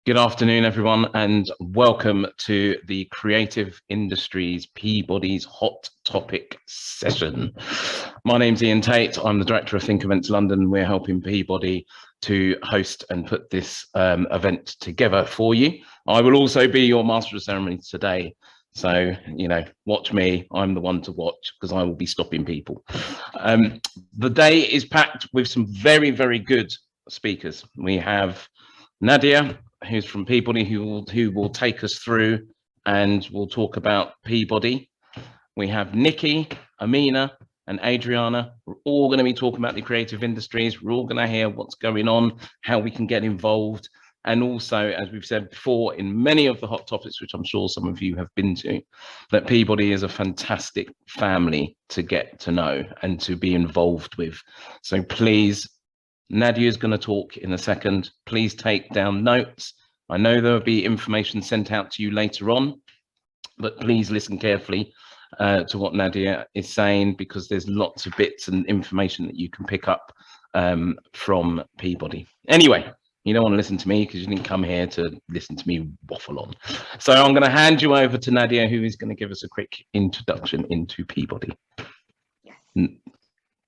Good afternoon, everyone, and welcome to the Creative Industries Peabody's Hot Topic session. My name's Ian Tate. I'm the Director of Think Events London. We're helping Peabody to host and put this event together for you. I will also be your Master of Ceremonies today. So, watch me. I'm the one to watch because I will be stopping people. The day is packed with some very, very good speakers. We have Nadia, who's from Peabody, who will take us through and we'll talk about Peabody. We have Nikki, Amina, and Adriana. We're all going to be talking about the creative industries. We're all going to hear what's going on, how we can get involved. And also, as we've said before, in many of the hot topics, which I'm sure some of you have been to, that Peabody is a fantastic family to get to know and to be involved with. So please, Nadia is going to talk in a second. Please take down notes. I know there will be information sent out to you later on, but please listen carefully to what Nadia is saying, because there's lots of bits and information that you can pick up from Peabody. Anyway, you don't want to listen to me because you didn't come here to listen to me waffle on. So I'm going to hand you over to Nadia, who is going to give us a quick introduction into Peabody. Yes.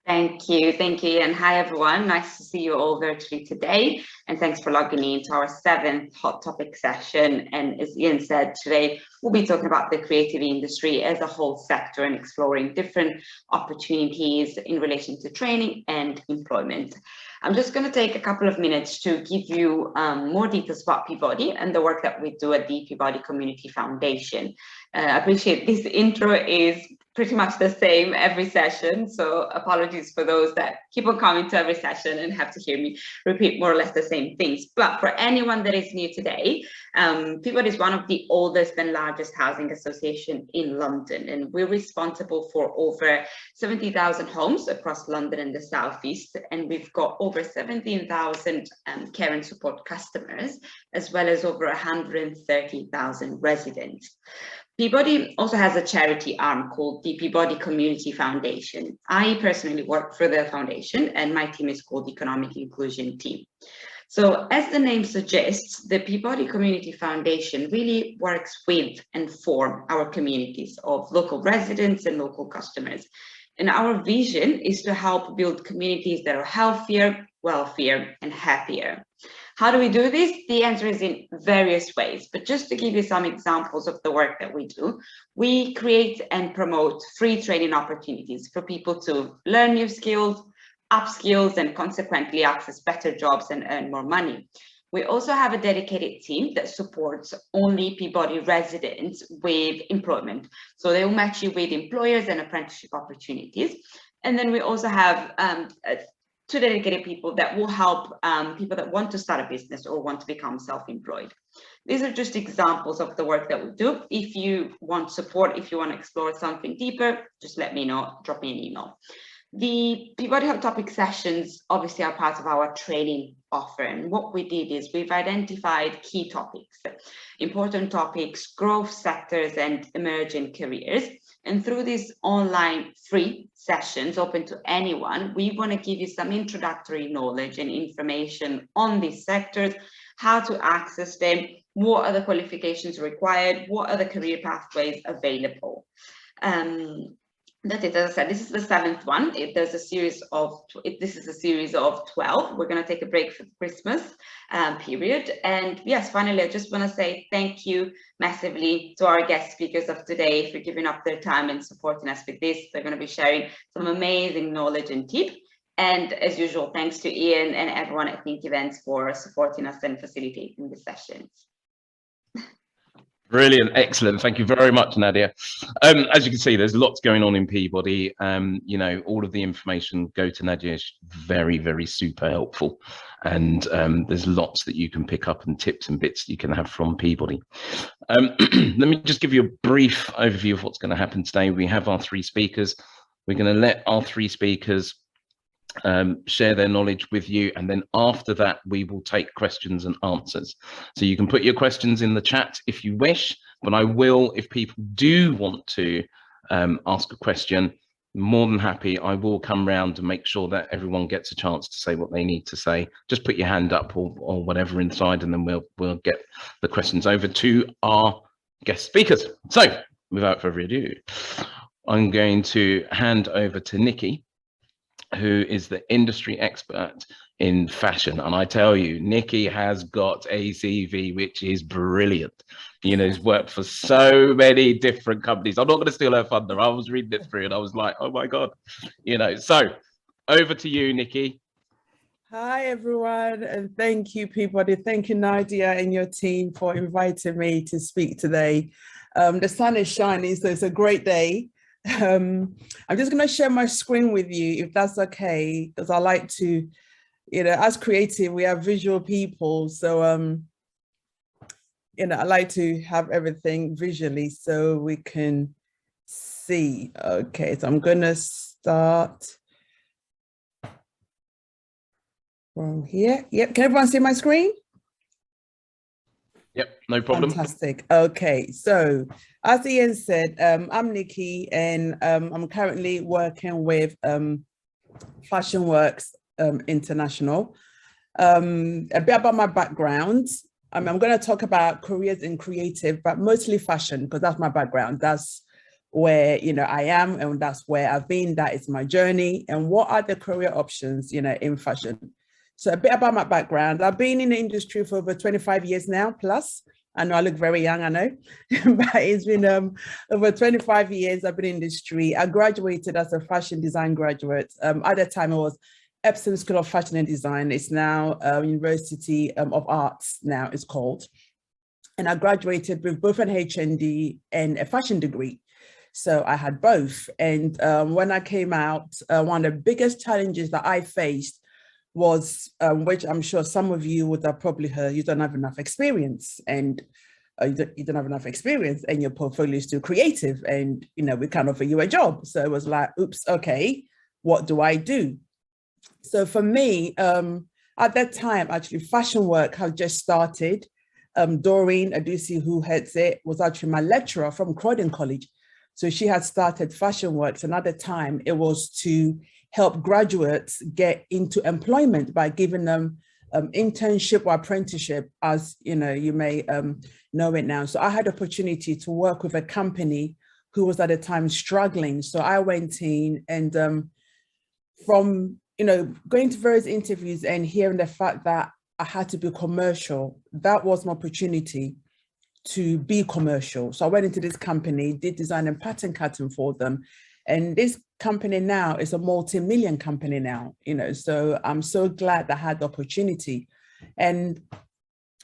Thank you, Ian. Hi, everyone. Nice to see you all virtually today, and thanks for logging in to our 7th Hot Topic session. And as Ian said, today we'll be talking about the creative industry as a whole sector and exploring different opportunities in relation to training and employment. I'm just going to take a couple of minutes to give you more details about Peabody and the work that we do at the Peabody Community Foundation. I appreciate this intro is pretty much the same every session, so apologies for those that keep on coming to every session and have to hear me repeat more or less the same things. But for anyone that is new today, Peabody is one of the oldest and largest housing association in London, and we're responsible for over 70,000 homes across London and the Southeast, and we've got over 17,000 care and support customers, as well as over 130,000 residents. Peabody also has a charity arm called the Peabody Community Foundation. I personally work for the foundation, and my team is called the Economic Inclusion Team. So as the name suggests, the Peabody Community Foundation really works with and for our communities of local residents and local customers. And our vision is to help build communities that are healthier, wealthier, and happier. How do we do this? The answer is in various ways, but just to give you some examples of the work that we do, we create and promote free training opportunities for people to learn new skills, upskills, and consequently access better jobs and earn more money. We also have a dedicated team that supports only Peabody residents with employment. So they will match you with employers and apprenticeship opportunities. And then we also have 2 dedicated people that will help people that want to start a business or want to become self-employed. These are just examples of the work that we do. If you want support, if you want to explore something deeper, just let me know, drop me an email. The Peabody Hot Topic sessions obviously are part of our training offer, and what we did is we've identified key topics, important topics, growth sectors, and emerging careers. And through these online free sessions open to anyone, we want to give you some introductory knowledge and information on these sectors, how to access them, what are the qualifications required, what are the career pathways available. That's it. As I said, this is the 7th one. This is a series of 12. We're going to take a break for the Christmas period. And yes, finally, I just want to say thank you massively to our guest speakers of today for giving up their time and supporting us with this. They're going to be sharing some amazing knowledge and tips. And as usual, thanks to Ian and everyone at Think Events for supporting us and facilitating the sessions. Brilliant, excellent. Thank you very much, Nadia. As you can see, there's lots going on in Peabody. All of the information, go to Nadia. It's very, very super helpful. And there's lots that you can pick up and tips and bits you can have from Peabody. Let me just give you a brief overview of what's going to happen today. We have our 3 speakers. We're going to let our 3 speakers share their knowledge with you, and then after that we will take questions and answers. So you can put your questions in the chat if you wish, but I will, if people do want to ask a question, more than happy. I will come round and make sure that everyone gets a chance to say what they need to say. Just put your hand up or whatever inside, and then we'll get the questions over to our guest speakers. So without further ado, I'm going to hand over to Nikki, who is the industry expert in fashion. And I tell you, Nikki has got a CV which is brilliant. You know, he's worked for so many different companies. I'm not going to steal her thunder. I was reading it through and I was like, oh my God, you know. So over to you, Nikki. Hi, everyone. And thank you, Peabody. Thank you, Nadia and your team for inviting me to speak today. The sun is shining, so it's a great day. I'm just going to share my screen with you, if that's okay, because I like to, you know, as creative, we are visual people. So, you know, I like to have everything visually so we can see. Okay, so I'm going to start from here. Yep, can everyone see my screen? Yep, no problem. Fantastic. Okay, so as Ian said, I'm Nikki, and I'm currently working with Fashion Works International. A bit about my background. I'm going to talk about careers in creative, but mostly fashion, because that's my background. That's where, you know, I am, and that's where I've been. That is my journey. And what are the career options, you know, in fashion? So a bit about my background. I've been in the industry for over 25 years now, plus. I know I look very young, I know, but it's been over 25 years I've been in the industry. I graduated as a fashion design graduate. At the time, it was Epsom School of Fashion and Design. It's now University of Arts, now it's called. And I graduated with both an HND and a fashion degree. So I had both. And when I came out, one of the biggest challenges that I faced was, which I'm sure some of you would have probably heard, you don't have enough experience, and you don't have enough experience, and your portfolio is too creative, and you know, we can't offer you a job. So it was like, oops, okay, what do I do? So for me, at that time, actually, Fashion Work had just started. Doreen Adusi, who heads it, was actually my lecturer from Croydon College. So she had started Fashion Works, and at the time, it was to help graduates get into employment by giving them internship or apprenticeship, as you know, you may know it now. So I had the opportunity to work with a company who was at the time struggling. So I went in, and from, you know, going to various interviews and hearing the fact that I had to be commercial, that was my opportunity to be commercial. So I went into this company, did design and pattern cutting for them. And this company now is a multi-million company now, you know, so I'm so glad that I had the opportunity. And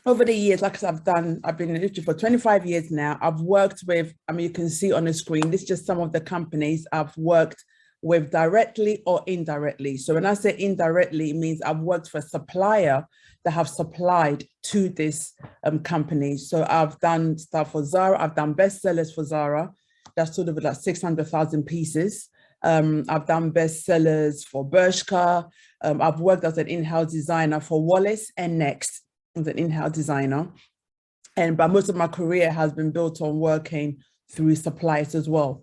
over the years, like I've been in the industry for 25 years now. I've worked with, I mean, you can see on the screen, this is just some of the companies I've worked with directly or indirectly. So when I say indirectly, it means I've worked for a supplier that have supplied to this company. So I've done stuff for Zara, I've done bestsellers for Zara. That's sort of like 600,000 pieces. I've done bestsellers for Bershka. I've worked as an in-house designer for Wallace and Next as an in-house designer. But most of my career has been built on working through suppliers as well,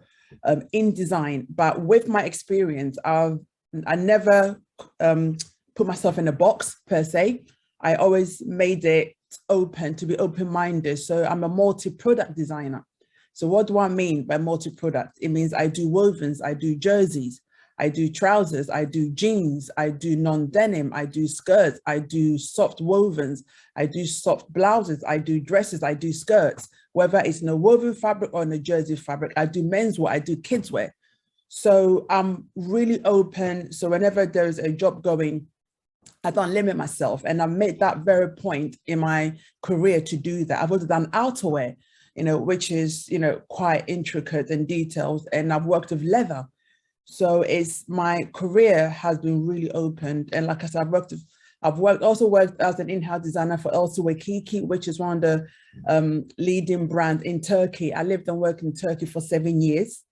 in design. But with my experience, I never put myself in a box per se. I always made it open, to be open-minded. So I'm a multi-product designer. So what do I mean by multi-product? It means I do wovens, I do jerseys, I do trousers, I do jeans, I do non-denim, I do skirts, I do soft wovens, I do soft blouses, I do dresses, I do skirts, whether it's in a woven fabric or in a jersey fabric. I do menswear, I do kidswear. So I'm really open. So whenever there's a job going, I don't limit myself. And I've made that very point in my career to do that. I've also done outerwear, you know, which is, you know, quite intricate and detailed. And I've worked with leather. So my career has been really open. And like I said, I've also worked as an in-house designer for Elsa Wakiki, which is one of the leading brands in Turkey. I lived and worked in Turkey for 7 years.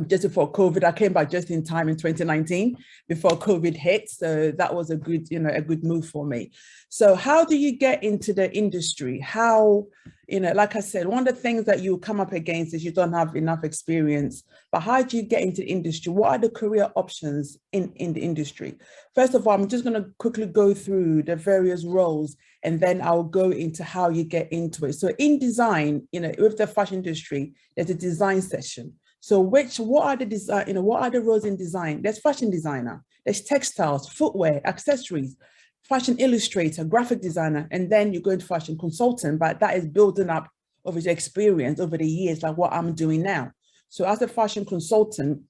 Just before COVID, I came back just in time in 2019 before COVID hit. So that was a good, you know, a good move for me. So how do you get into the industry? How, you know, like I said, one of the things that you come up against is you don't have enough experience. But how do you get into the industry? What are the career options in the industry? First of all, I'm just going to quickly go through the various roles, and then I'll go into how you get into it. So in design, you know, with the fashion industry, there's a design section. So what are the design, you know, what are the roles in design? There's fashion designer, there's textiles, footwear, accessories, fashion illustrator, graphic designer, and then you go into fashion consultant, but that is building up over the experience over the years, like what I'm doing now. So as a fashion consultant,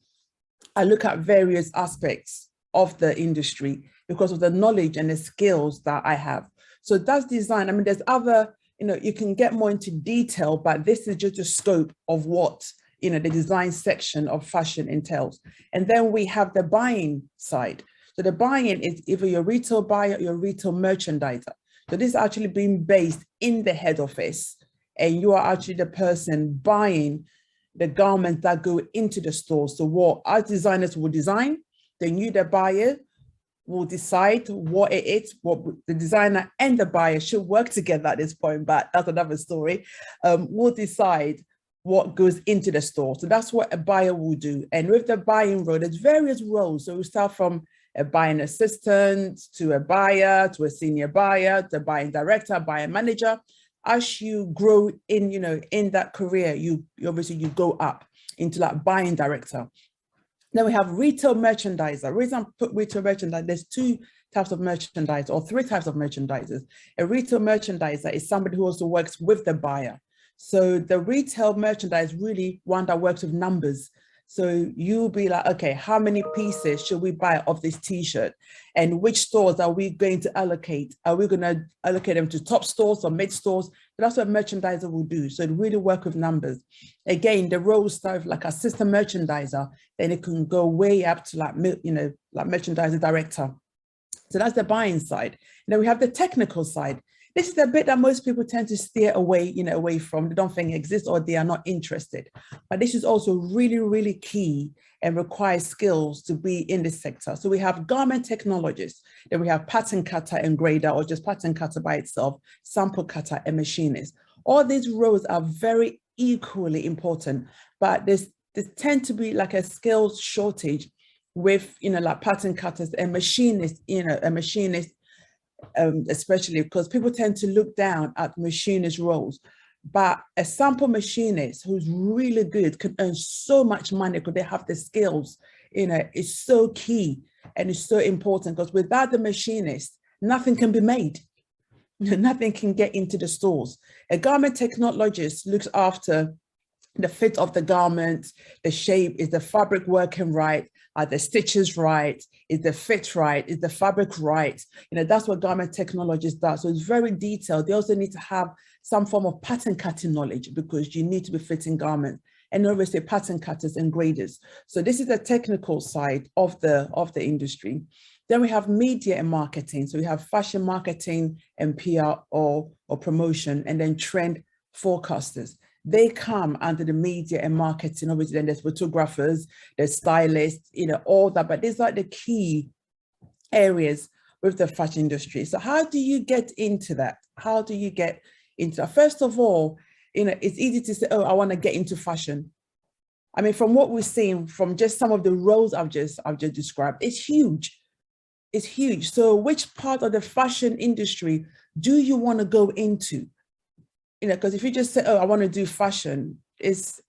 I look at various aspects of the industry because of the knowledge and the skills that I have. So that's design. I mean, there's other, you know, you can get more into detail, but this is just a scope of what, you know, the design section of fashion entails. And then we have the buying side. So the buying is either your retail buyer or your retail merchandiser. So this is actually being based in the head office, and you are actually the person buying the garments that go into the store. So what our designers will design, then you, the buyer, will decide what it is, what the designer and the buyer should work together at this point, but that's another story. Will decide what goes into the store. So that's what a buyer will do. And with the buying role, there's various roles. So we start from a buying assistant to a buyer, to a senior buyer, to a buying director, buying manager. As you grow in, you know, in that career, you obviously you go up into that buying director. Then we have retail merchandiser. The reason I put retail merchandiser, there's two types of merchandise or three types of merchandisers. A retail merchandiser is somebody who also works with the buyer. So the retail merchandise really one that works with numbers. So you'll be like, okay, how many pieces should we buy of this t-shirt? And which stores are we going to allocate? Are we going to allocate them to top stores or mid stores? So that's what a merchandiser will do. So it really work with numbers. Again, the roles start like assistant merchandiser, then it can go way up to like, you know, like merchandiser director. So that's the buying side. And then we have the technical side. This is the bit that most people tend to steer away, you know, away from. They don't think it exists or they are not interested. But this is also really, really key and requires skills to be in this sector. So we have garment technologists, then we have pattern cutter and grader, or just pattern cutter by itself, sample cutter and machinist. All these roles are very equally important, but there tend to be like a skills shortage with, you know, like pattern cutters and machinists, you know, a machinist, especially because people tend to look down at machinist roles. But a sample machinist who's really good can earn so much money because they have the skills, you know, it's so key and it's so important because without the machinist, nothing can be made. Nothing can get into the stores. A garment technologist looks after the fit of the garment, the shape, is the fabric working right? Are the stitches right? Is the fit right? Is the fabric right? You know, that's what garment technologist does. So it's very detailed. They also need to have some form of pattern cutting knowledge because you need to be fitting garments, and obviously pattern cutters and graders. So this is the technical side of the industry. Then we have media and marketing. So we have fashion marketing and PR or promotion, and then trend forecasters. They come under the media and marketing. Obviously, then there's photographers, there's stylists, you know, all that. But these are the key areas with the fashion industry. So how do you get into that? How do you get into that? First of all, you know, it's easy to say, oh, I want to get into fashion. I mean, from what we're seeing from just some of the roles I've just described, it's huge. It's huge. So which part of the fashion industry do you want to go into? You know, because if you just say, oh, I want to do fashion, it's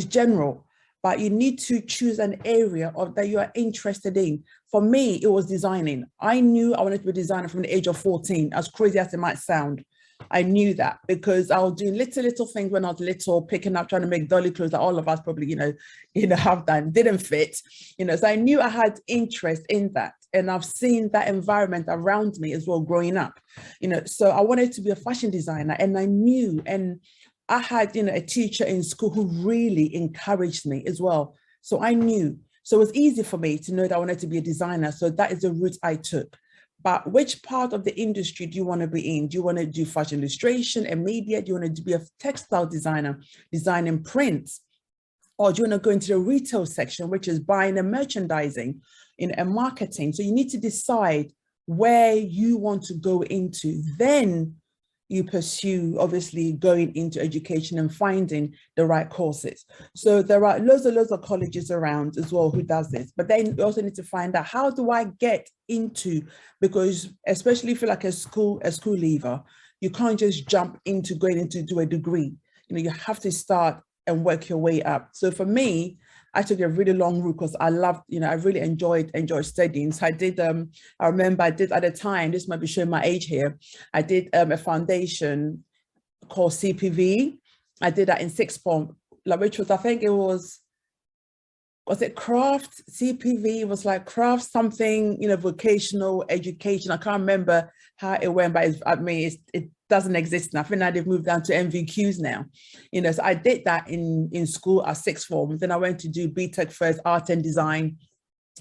general, but you need to choose an area that you are interested in. For me, it was designing. I knew I wanted to be a designer from the age of 14, as crazy as it might sound. I knew that because I was doing little things when I was little, picking up, trying to make dolly clothes that all of us probably, you know, have done, didn't fit, you know, so I knew I had interest in that. And I've seen that environment around me as well growing up, you know, so I wanted to be a fashion designer, and I knew, and I had, you know, a teacher in school who really encouraged me as well. So I knew, so it was easy for me to know that I wanted to be a designer. So that is the route I took. But which part of the industry do you want to be in? Do you want to do fashion illustration and media? Do you want to be a textile designer, designing prints? Or do you want to go into the retail section, which is buying and merchandising and marketing? So you need to decide where you want to go into. Then you pursue obviously going into education and finding the right courses. So there are loads of colleges around as well who does this, but then you also need to find out, how do I get into, because especially if you're like a school leaver, you can't just jump into going into do a degree. You know, you have to start and work your way up. So for me, I took a really long route because I loved, you know, I really enjoyed studying. So I did, I remember I did at the time, this might be showing my age here, I did a foundation called CPV. I did that in sixth form, like, which was, I think it was it craft CPV? It was like craft something, you know, vocational education. I can't remember how it went, but it doesn't exist now. I think now they've moved down to MVQs now, you know. So I did that in school at sixth form. Then I went to do BTEC first, art and design,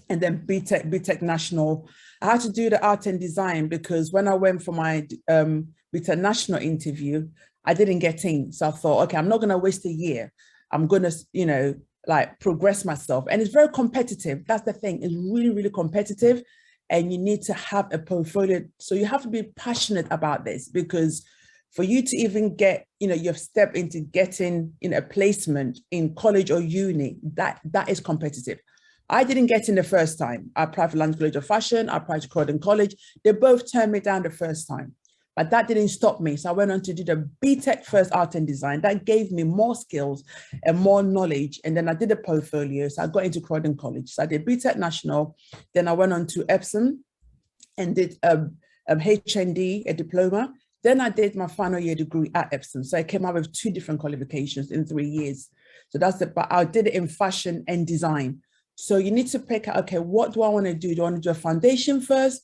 and then BTEC national. I had to do the art and design because when I went for my BTEC national interview, I didn't get in. So I thought, okay, I'm not going to waste a year. I'm going to, you know, like progress myself. And it's very competitive. That's the thing. It's really, really competitive. And you need to have a portfolio. So you have to be passionate about this, because for you to even get, you know, your step into getting in a placement in college or uni, that is competitive. I didn't get in the first time. I applied for London College of Fashion. I applied to Croydon College. They both turned me down the first time, but that didn't stop me. So I went on to do the BTEC first, art and design. That gave me more skills and more knowledge. And then I did a portfolio. So I got into Croydon College. So I did BTEC national. Then I went on to Epsom and did HND, a diploma. Then I did my final year degree at Epsom. So I came out with 2 different qualifications in 3 years. So that's it. But I did it in fashion and design. So you need to pick out, okay, what do I want to do? Do I want to do a foundation first?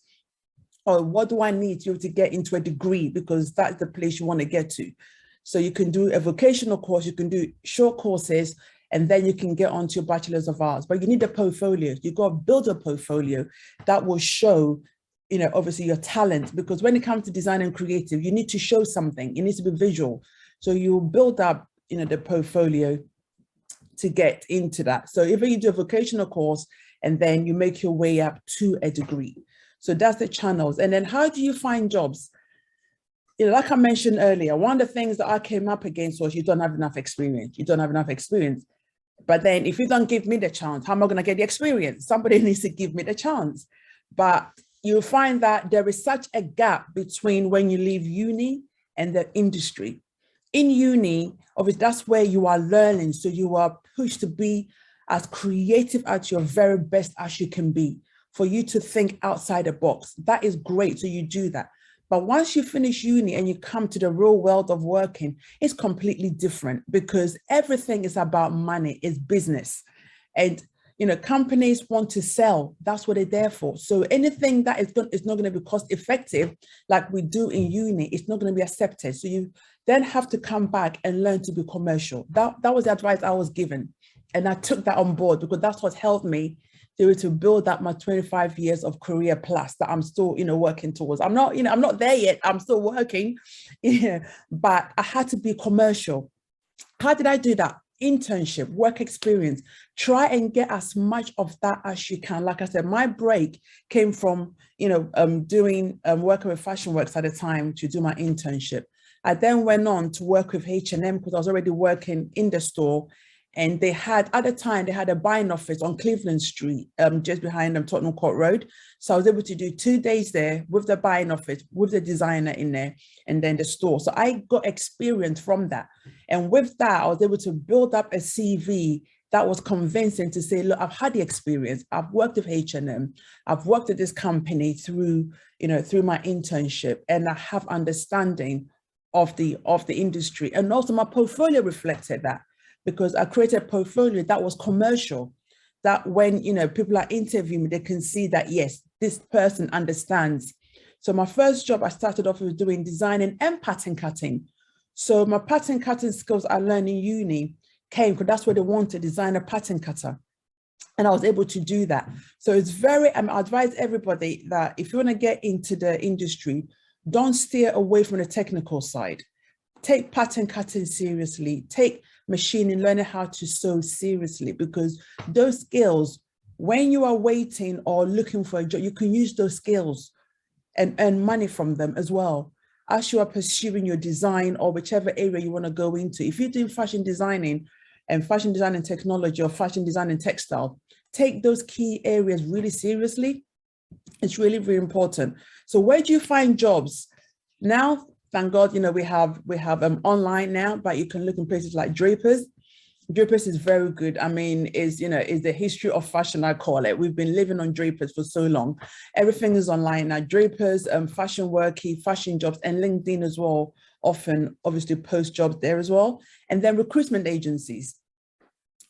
Or what do I need to get into a degree? Because that's the place you want to get to. So you can do a vocational course, you can do short courses, and then you can get onto your Bachelor's of Arts. But you need a portfolio. You've got to build a portfolio that will show, you know, obviously your talent, because when it comes to design and creative, you need to show something. It needs to be visual. So you build up, you know, the portfolio to get into that. So if you do a vocational course and then you make your way up to a degree. So that's the channels. And then how do you find jobs? You know, like I mentioned earlier, one of the things that I came up against was you don't have enough experience. You don't have enough experience. But then if you don't give me the chance, how am I going to get the experience? Somebody needs to give me the chance. But you'll find that there is such a gap between when you leave uni and the industry. In uni, obviously, that's where you are learning. So you are pushed to be as creative at your very best as you can be, for you to think outside the box. That is great. So you do that. But once you finish uni and you come to the real world of working, it's completely different, because everything is about money, it's business. And you know, companies want to sell. That's what they're there for. So anything that is not going to be cost effective, like we do in uni, it's not going to be accepted. So you then have to come back and learn to be commercial. That was the advice I was given. And I took that on board, because that's what helped me to build up my 25 years of career plus that I'm still, you know, working towards. I'm not there yet. I'm still working, yeah, but I had to be commercial. How did I do that? Internship, work experience. Try and get as much of that as you can. Like I said, my break came from, you know, working with Fashion Works at the time to do my internship. I then went on to work with H&M because I was already working in the store. And they had, at the time, they had a buying office on Cleveland Street, just behind Tottenham Court Road. So I was able to do 2 days there with the buying office, with the designer in there, and then the store. So I got experience from that. And with that, I was able to build up a CV that was convincing to say, look, I've had the experience. I've worked with H&M. I've worked at this company through my internship, and I have understanding of the industry. And also my portfolio reflected that, because I created a portfolio that was commercial, that when, you know, people are interviewing me, they can see that, yes, this person understands. So my first job, I started off with doing designing and pattern cutting. So my pattern cutting skills I learned in uni came, because that's where they want to design a pattern cutter. And I was able to do that. So it's very, I advise everybody that if you want to get into the industry, don't steer away from the technical side. Take pattern cutting seriously. Take machining, learning how to sew seriously, because those skills, when you are waiting or looking for a job, you can use those skills and earn money from them as well. as you are pursuing your design or whichever area you want to go into. If you're doing fashion designing and fashion design and technology or fashion design and textile, take those key areas really seriously. It's really, really important. So where do you find jobs? Now, thank God, you know, we have online now, but you can look in places like Drapers. Drapers is very good. I mean, is the history of fashion, I call it. We've been living on Drapers for so long. Everything is online now. Drapers, Fashion Worky, Fashion Jobs, and LinkedIn as well, often obviously post jobs there as well. And then recruitment agencies.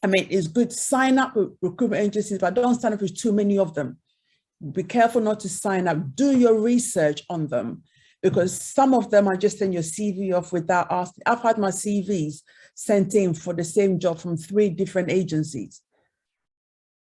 I mean, it's good, sign up with recruitment agencies, but don't sign up with too many of them. Be careful not to sign up. Do your research on them, because some of them are just send your CV off without asking. I've had my CVs sent in for the same job from 3 different agencies.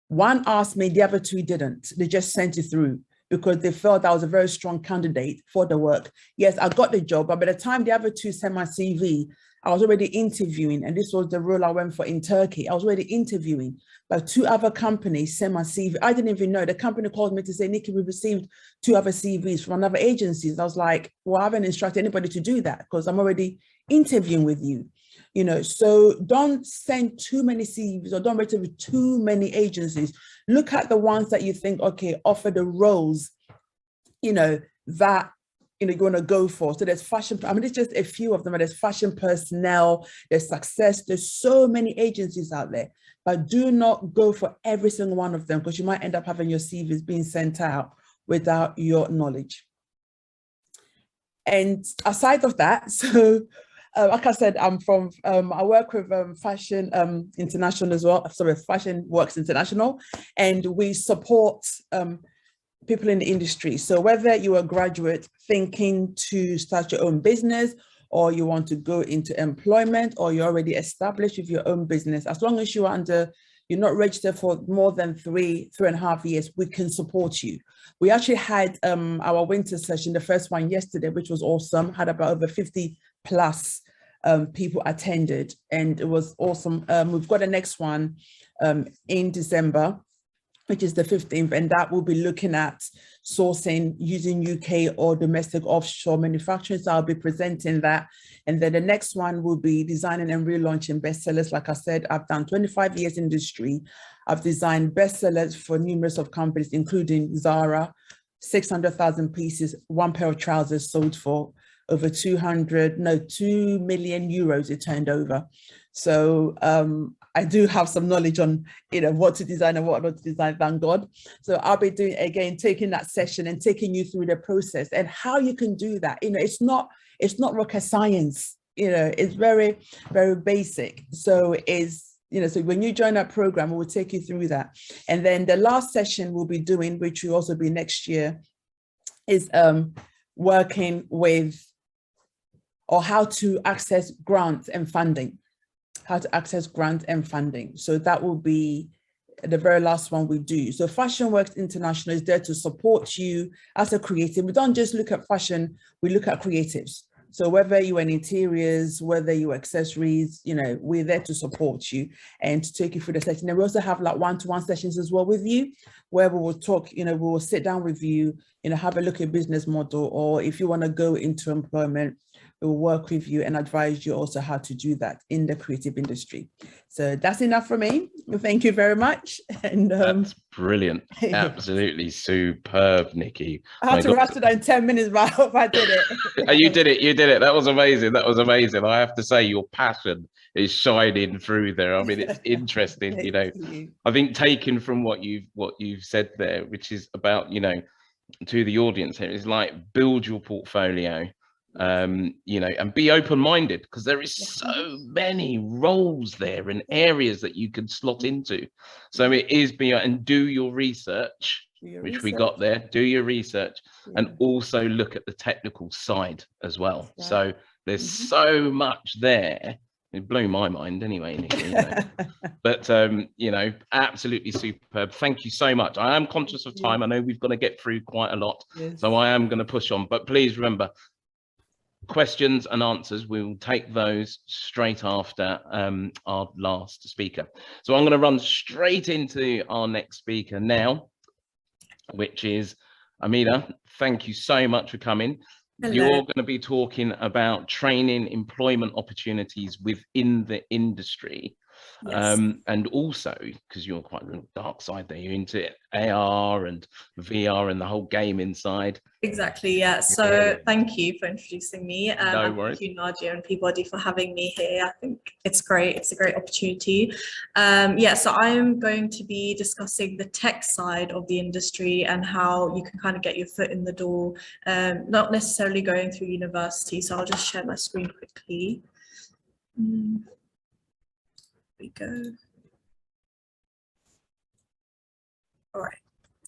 One asked me, the other 2 didn't. They just sent it through because they felt I was a very strong candidate for the work. Yes, I got the job, but by the time the other 2 sent my CV, I was already interviewing, and this was the role I went for in Turkey. I was already interviewing, but 2 other companies sent my CV. I didn't even know. The company called me to say, Nikki, we received 2 other CVs from another agencies. I was like, well, I haven't instructed anybody to do that because I'm already interviewing with you. You know, so don't send too many CVs or don't register with too many agencies. Look at the ones that you think, okay, offer the roles, you know, that you're going to go for. So there's fashion, I mean, it's just a few of them. There's fashion personnel, there's success, there's so many agencies out there, but do not go for every single one of them because you might end up having your CVs being sent out without your knowledge. And aside of that, so like I said, I'm from, I work with Fashion International as well, sorry, Fashion Works International, and we support people in the industry. So whether you're a graduate thinking to start your own business, or you want to go into employment, or you're already established with your own business, as long as you're not registered for more than 3.5 years, we can support you. We actually had our winter session, the first one yesterday, which was awesome, had about over 50 plus people attended, and it was awesome. We've got the next one in December, which is the 15th, and that will be looking at sourcing using UK or domestic offshore manufacturing. So I'll be presenting that. And then the next one will be designing and relaunching bestsellers. Like I said, I've done 25 years in industry. I've designed bestsellers for numerous of companies, including Zara, 600,000 pieces, 1 pair of trousers sold for over 2 million euros it turned over. So I do have some knowledge on, you know, what to design and what not to design, thank God. So I'll be doing, again, taking that session and taking you through the process and how you can do that. You know, it's not rocket science, you know, it's very, very basic. So so when you join that program, we'll take you through that. And then the last session we'll be doing, which will also be next year, is working with, or how to access grants and funding. How to access grant and funding. So that will be the very last one we do. So Fashion Works International is there to support you as a creative. We don't just look at fashion, we look at creatives. So whether you're in interiors, whether you're accessories, you know, we're there to support you and to take you through the session. And we also have like one-to-one sessions as well with you, where we will talk, you know, we will sit down with you, you know, have a look at business model, or if you want to go into employment, we'll work with you and advise you also how to do that in the creative industry. So that's enough for me. Thank you very much. And that's brilliant. Absolutely superb, Nikki. I had to rush it in 10 minutes, but I hope I did it. You did it. That was amazing. I have to say, your passion is shining through there. I mean, it's interesting, you know. I think taken from what you've said there, which is about, you know, to the audience here, is like build your portfolio. You know, and be open-minded, because there is so many roles there and areas that you can slot into. So it is and do your research, we got there. Do your research, and also look at the technical side as well. So there's so much there. It blew my mind anyway, Nikki, you know. But you know, absolutely superb. Thank you so much. I am conscious of time. I know we've got to get through quite a lot, so I am going to push on, but please remember, questions and answers, we will take those straight after our last speaker. So I'm going to run straight into our next speaker now, which is Amina. Thank you so much for coming. You're going to be talking about training, employment opportunities within the industry. Yes. And also, because you're quite the dark side there, you're into AR and VR and the whole game inside. Exactly, yeah. So thank you for introducing me. No and worries. Thank you, Nadia and Peabody, for having me here. I think it's great. It's a great opportunity. Yeah, so I'm going to be discussing the tech side of the industry and how you can kind of get your foot in the door, not necessarily going through university. So I'll just share my screen quickly. Here we go. All right.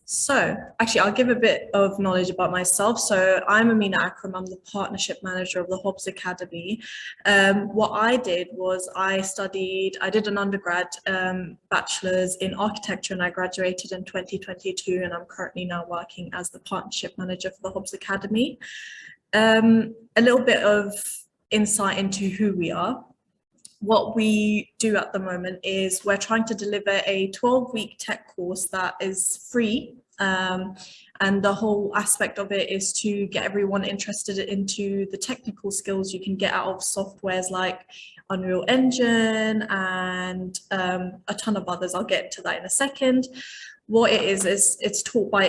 So actually, I'll give a bit of knowledge about myself. So I'm Amina Akram. I'm the partnership manager of the Hobbs Academy. What I did was I did an undergrad bachelor's in architecture, and I graduated in 2022, and I'm currently now working as the partnership manager for the Hobbs Academy. A little bit of insight into who we are. What we do at the moment is we're trying to deliver a 12-week tech course that is free. And the whole aspect of it is to get everyone interested into the technical skills you can get out of softwares like Unreal Engine and a ton of others. I'll get to that in a second. What it is it's taught by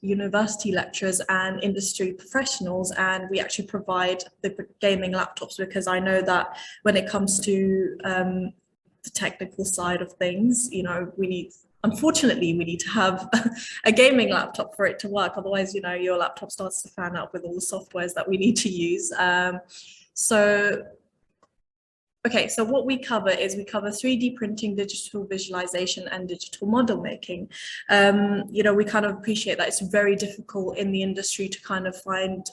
university lecturers and industry professionals, and we actually provide the gaming laptops, because I know that when it comes to the technical side of things, you know, unfortunately we need to have a gaming laptop for it to work. Otherwise, you know, your laptop starts to fan out with all the softwares that we need to use. Okay, so what we cover is we cover 3D printing, digital visualization, and digital model making. You know, we kind of appreciate that it's very difficult in the industry to kind of find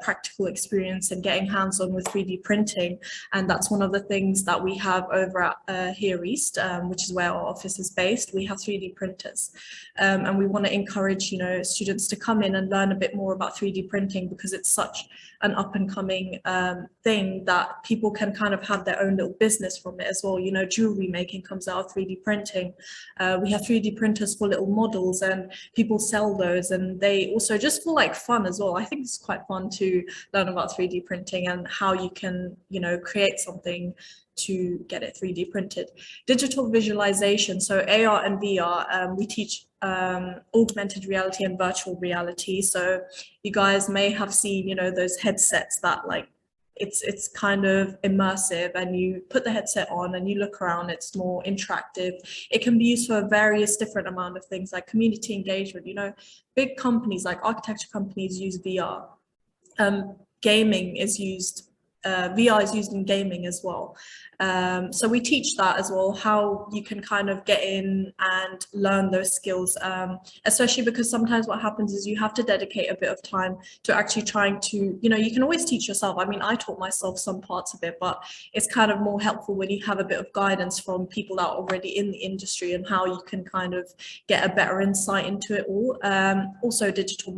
practical experience and getting hands-on with 3D printing. And that's one of the things that we have over at Here East, which is where our office is based. We have 3D printers. And we want to encourage, you know, students to come in and learn a bit more about 3D printing, because it's such an up-and-coming thing that people can kind of have their own little business from it as well. You know, jewelry making comes out of 3D printing. We have 3D printers for little models, and people sell those, and they also just for like fun as well. I think it's quite fun to learn about 3D printing and how you can, you know, create something to get it 3D printed. Digital visualization, so AR and VR, we teach augmented reality and virtual reality. So you guys may have seen, you know, those headsets that like it's kind of immersive, and you put the headset on and you look around, it's more interactive. It can be used for various different amount of things like community engagement. You know, big companies like architecture companies use VR. Gaming is used, VR is used in gaming as well. So we teach that as well, how you can kind of get in and learn those skills, especially because sometimes what happens is you have to dedicate a bit of time to actually trying to, you know, you can always teach yourself. I mean, I taught myself some parts of it, but it's kind of more helpful when you have a bit of guidance from people that are already in the industry and how you can kind of get a better insight into it all. Also, digital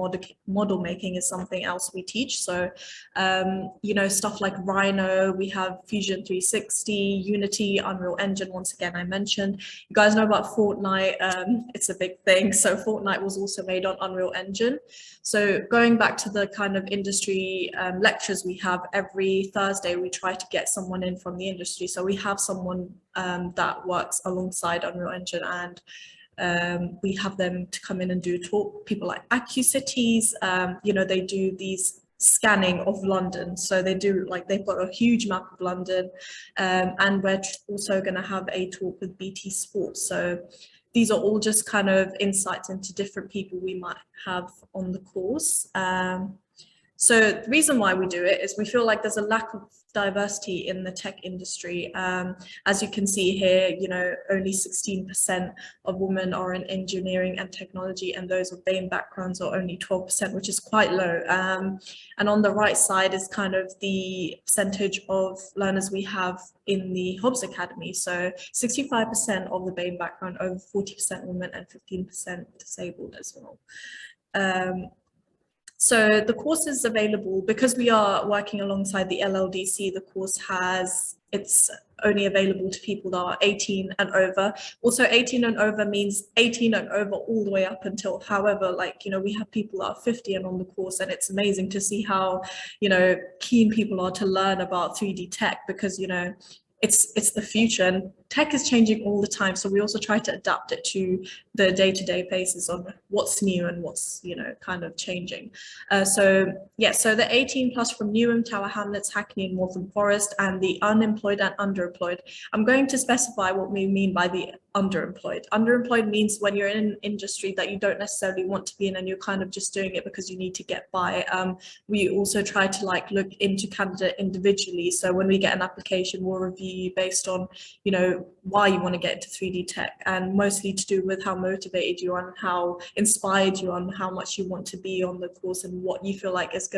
model making is something else we teach. So, you know, stuff like Rhino, we have Fusion 360, Unity, Unreal Engine, once again I mentioned. You guys know about Fortnite, it's a big thing. So Fortnite was also made on Unreal Engine. So going back to the kind of industry lectures we have every Thursday, we try to get someone in from the industry. So we have someone that works alongside Unreal Engine, and we have them to come in and do talk. People like AccuCities, you know, they do these scanning of London. So they do, like, they've got a huge map of London, and we're also going to have a talk with BT Sports. So these are all just kind of insights into different people we might have on the course. So the reason why we do it is we feel like there's a lack of diversity in the tech industry. As you can see here, you know, only 16% of women are in engineering and technology, and those with BAME backgrounds are only 12%, which is quite low. And on the right side is kind of the percentage of learners we have in the Hobbs Academy. So 65% of the BAME background, over 40% women, and 15% disabled as well. So the course is available because we are working alongside the LLDC. The course it's only available to people that are 18 and over. Also 18 and over means 18 and over all the way up until, however, like, you know, we have people that are 50 and on the course, and it's amazing to see how, you know, keen people are to learn about 3D tech, because, you know, it's the future and tech is changing all the time. So we also try to adapt it to the day-to-day basis on what's new and what's, you know, kind of changing. So the 18 plus from Newham, Tower Hamlets, Hackney and Waltham Forest, and the unemployed and underemployed. I'm going to specify what we mean by the underemployed. Underemployed means when you're in an industry that you don't necessarily want to be in and you're kind of just doing it because you need to get by. We also try to like look into candidate individually. So when we get an application, we'll review you based on, you know, why you want to get into 3D tech, and mostly to do with how motivated you are and how inspired you are and how much you want to be on the course and what you feel like is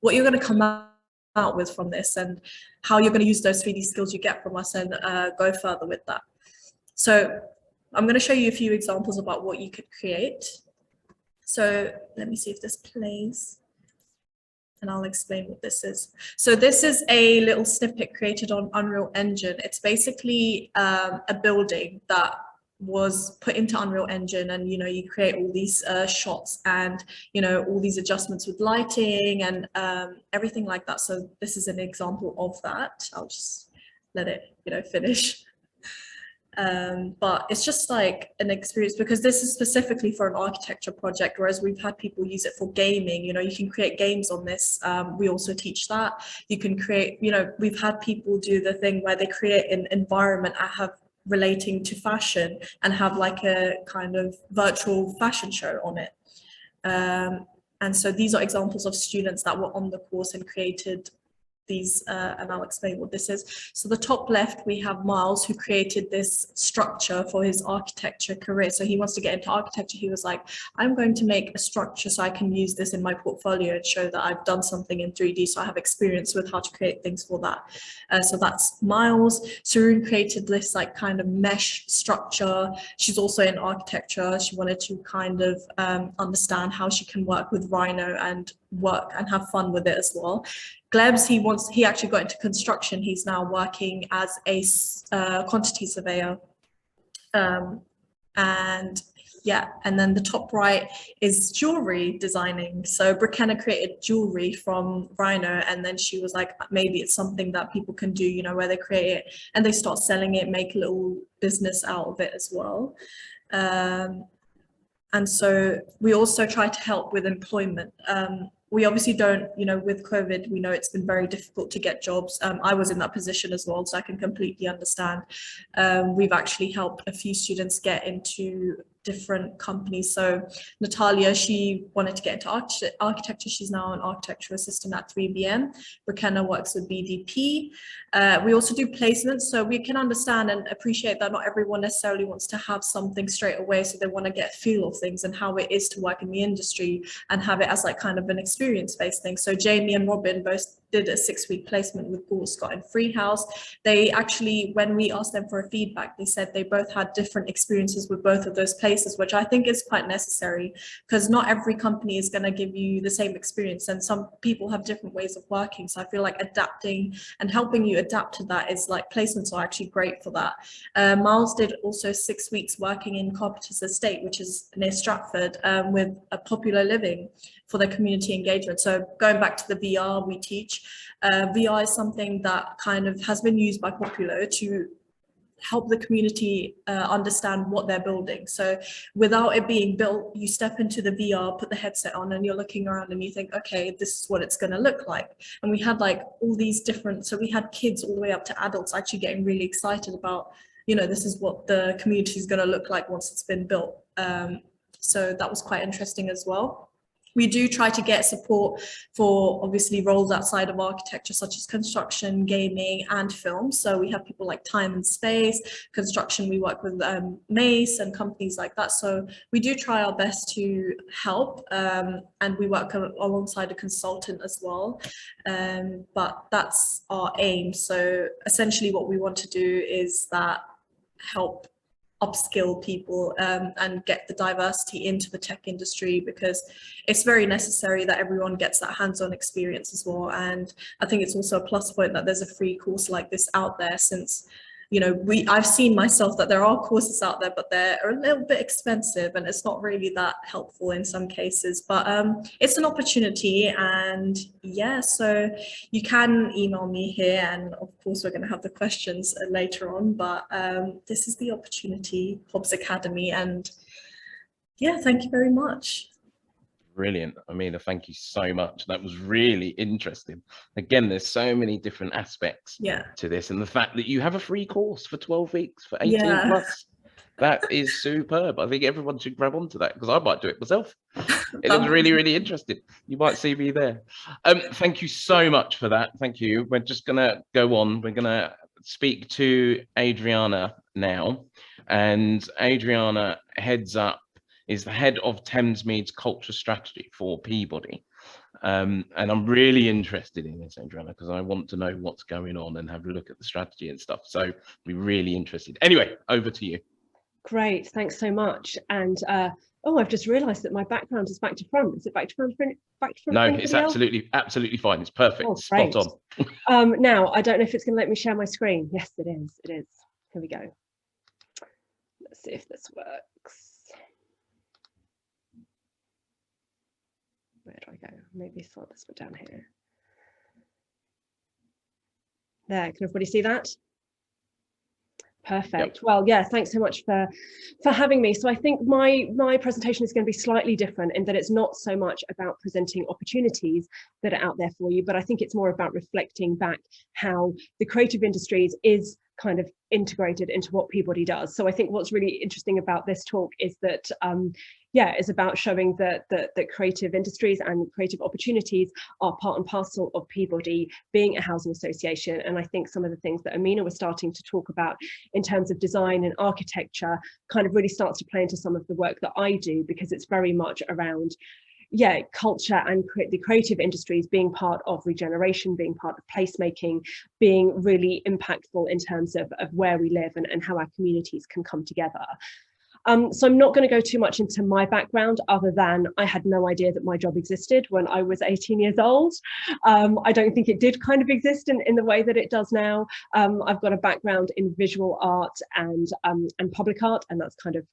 what you're gonna come out with from this, and how you're going to use those 3D skills you get from us and go further with that. So I'm going to show you a few examples about what you could create. So let me see if this plays, and I'll explain what this is. So this is a little snippet created on Unreal Engine. It's basically a building that was put into Unreal Engine, and, you know, you create all these shots and, you know, all these adjustments with lighting and everything like that. So this is an example of that. I'll just let it, you know, finish. But it's just like an experience, because this is specifically for an architecture project, whereas we've had people use it for gaming. You know, you can create games on this. We also teach that. You can create, you know, we've had people do the thing where they create an environment I have relating to fashion and have like a kind of virtual fashion show on it. And so these are examples of students that were on the course and created these, and I'll explain what this is. So the top left, we have Miles, who created this structure for his architecture career. So he wants to get into architecture. He was like, I'm going to make a structure so I can use this in my portfolio and show that I've done something in 3D. So I have experience with how to create things for that. So that's Miles. Sarun created this like kind of mesh structure. She's also in architecture. She wanted to kind of understand how she can work with Rhino and work and have fun with it as well. Glebs, he actually got into construction. He's now working as a quantity surveyor. And then the top right is jewelry designing. So Brikenna created jewelry from Rhino, and then she was like, maybe it's something that people can do, you know, where they create it and they start selling it, make a little business out of it as well. And so we also try to help with employment. We obviously don't, you know, with COVID, we know it's been very difficult to get jobs. I was in that position as well, so I can completely understand. We've actually helped a few students get into different companies. So Natalia, she wanted to get into architecture. She's now an architecture assistant at 3BN. Brikenna works with BDP. We also do placements, so we can understand and appreciate that not everyone necessarily wants to have something straight away. So they want to get a feel of things and how it is to work in the industry and have it as like kind of an experience-based thing. So Jamie and Robin both did a 6-week placement with Gore Scott and Freehouse. They actually, when we asked them for a feedback, they said they both had different experiences with both of those places, which I think is quite necessary, because not every company is going to give you the same experience, and some people have different ways of working. So I feel like adapting and helping you adapt to that is like, placements are actually great for that. Miles did also 6 weeks working in Carpenter's Estate, which is near Stratford, with a Popular Living for their community engagement. So going back to the VR we teach, VR is something that kind of has been used by Popular to help the community understand what they're building. So without it being built, you step into the VR, put the headset on, and you're looking around and you think, okay, this is what it's going to look like. And we had like all these different, so we had kids all the way up to adults actually getting really excited about, you know, this is what the community is going to look like once it's been built. So that was quite interesting as well. We do try to get support for obviously roles outside of architecture, such as construction, gaming, and film. So we have people like Time and Space. Construction, we work with Mace and companies like that. So we do try our best to help, and we work alongside a consultant as well. But that's our aim. So essentially what we want to do is that help upskill people and get the diversity into the tech industry, because it's very necessary that everyone gets that hands-on experience as well. And I think it's also a plus point that there's a free course like this out there, since I've seen myself that there are courses out there, but they're a little bit expensive and it's not really that helpful in some cases. But it's an opportunity, and yeah, so you can email me here, and of course we're going to have the questions later on. But this is the opportunity, Hobbs Academy, and yeah, thank you very much. Brilliant. Amina, thank you so much. That was really interesting. Again, there's so many different aspects to this, and the fact that you have a free course for 12 weeks for 18 plus, that is superb. I think everyone should grab onto that, because I might do it myself. It looks really, really interesting. You might see me there. Thank you so much for that. Thank you. We're just gonna go on. We're gonna speak to Adriana now, and Adriana is the head of Thamesmead's culture strategy for Peabody. And I'm really interested in this, Adriana, because I want to know what's going on and have a look at the strategy and stuff. So be really interested. Anyway, over to you. Great, thanks so much. And oh, I've just realised that my background is back to front. Is it back to front? No, it's absolutely fine. It's perfect. Oh, spot on. Now, I don't know if it's going to let me share my screen. Yes, it is. It is. Here we go. Let's see if this works. Where do I go? Maybe sort this one down here. There, can everybody see that? Perfect. Yep. Well, yeah, thanks so much for having me. So I think my presentation is going to be slightly different in that it's not so much about presenting opportunities that are out there for you, but I think it's more about reflecting back how the creative industries is kind of integrated into what Peabody does. So I think what's really interesting about this talk is that is about showing that creative industries and creative opportunities are part and parcel of Peabody being a housing association. And I think some of the things that Amina was starting to talk about in terms of design and architecture kind of really starts to play into some of the work that I do, because it's very much around culture and the creative industries being part of regeneration, being part of placemaking, being really impactful in terms of where we live and how our communities can come together. So I'm not going to go too much into my background, other than I had no idea that my job existed when I was 18 years old. I don't think it did kind of exist in the way that it does now. I've got a background in visual art and public art, and that's kind of,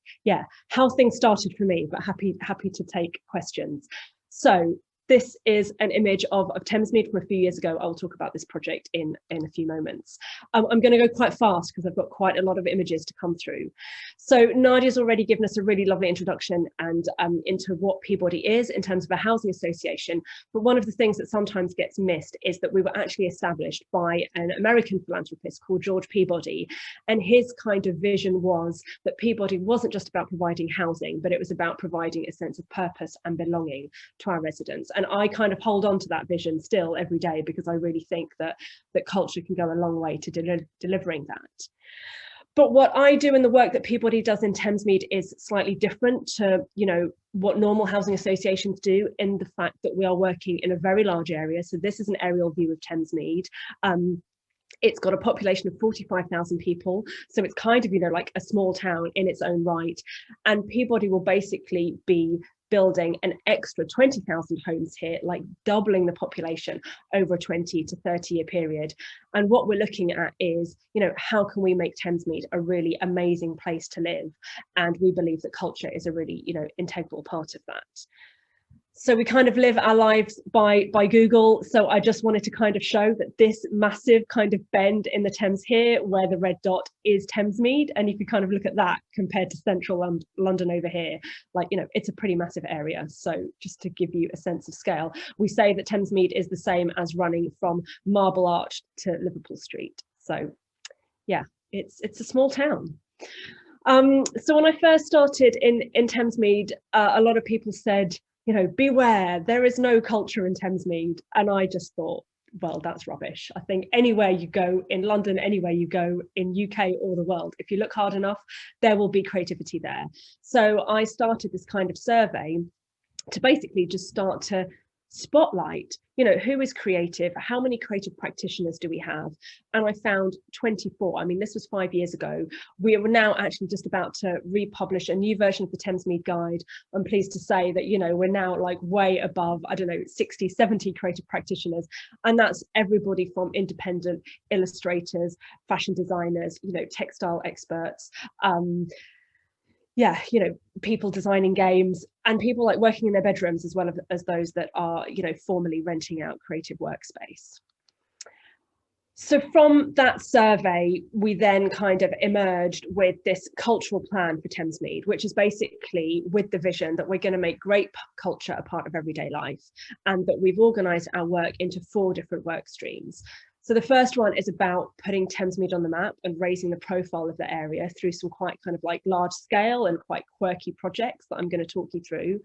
how things started for me, but happy to take questions. So this is an image of Thamesmead from a few years ago. I'll talk about this project in a few moments. I'm going to go quite fast because I've got quite a lot of images to come through. So Nadia's already given us a really lovely introduction and into what Peabody is in terms of a housing association. But one of the things that sometimes gets missed is that we were actually established by an American philanthropist called George Peabody. And his kind of vision was that Peabody wasn't just about providing housing, but it was about providing a sense of purpose and belonging to our residents. And I kind of hold on to that vision still every day, because I really think that culture can go a long way to delivering that. But what I do in the work that Peabody does in Thamesmead is slightly different to, what normal housing associations do, in the fact that we are working in a very large area. So this is an aerial view of Thamesmead. It's got a population of 45,000 people. So it's kind of, like a small town in its own right. And Peabody will basically be building an extra 20,000 homes here, like doubling the population over a 20 to 30 year period. And what we're looking at is, how can we make Thamesmead a really amazing place to live? And we believe that culture is a really, integral part of that. So we kind of live our lives by Google. So I just wanted to kind of show that this massive kind of bend in the Thames here, where the red dot is Thamesmead, and you can kind of look at that compared to central London over here, like, it's a pretty massive area. So just to give you a sense of scale, we say that Thamesmead is the same as running from Marble Arch to Liverpool Street. So yeah, it's a small town. So when I first started in Thamesmead, a lot of people said, beware, there is no culture in Thamesmead. And I just thought, well, that's rubbish. I think anywhere you go in London, anywhere you go in UK or the world, if you look hard enough, there will be creativity there. So I started this kind of survey to basically just start to spotlight who is creative? How many creative practitioners do we have? And I found 24. I mean, this was 5 years ago. We are now actually just about to republish a new version of the Thamesmead Guide. I'm pleased to say that, we're now like way above, I don't know, 60, 70 creative practitioners. And that's everybody from independent illustrators, fashion designers, textile experts, people designing games, and people like working in their bedrooms, as well as those that are, formally renting out creative workspace. So from that survey, we then kind of emerged with this cultural plan for Thamesmead, which is basically with the vision that we're going to make great culture a part of everyday life, and that we've organised our work into 4 different work streams. So the first one is about putting Thamesmead on the map and raising the profile of the area through some quite kind of like large scale and quite quirky projects that I'm going to talk you through.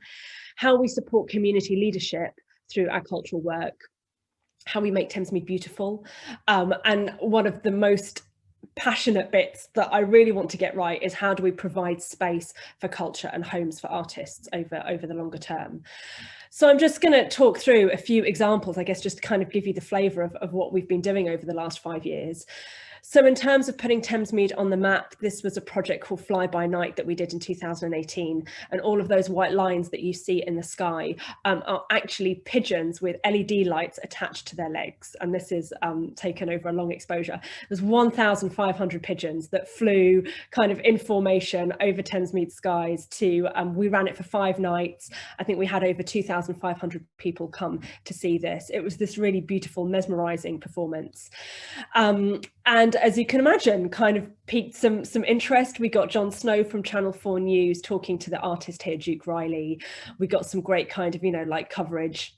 How we support community leadership through our cultural work. How we make Thamesmead beautiful. And one of the most passionate bits that I really want to get right is how do we provide space for culture and homes for artists over the longer term. So I'm just going to talk through a few examples, I guess, just to kind of give you the flavour of what we've been doing over the last 5 years. So in terms of putting Thamesmead on the map, this was a project called Fly By Night that we did in 2018. And all of those white lines that you see in the sky are actually pigeons with LED lights attached to their legs. And this is taken over a long exposure. There's 1,500 pigeons that flew kind of in formation over Thamesmead skies to, we ran it for 5 nights. I think we had over 2,500 people come to see this. It was this really beautiful, mesmerising performance. And as you can imagine, kind of piqued some interest. We got Jon Snow from Channel 4 News talking to the artist here, Duke Riley. We got some great kind of, like coverage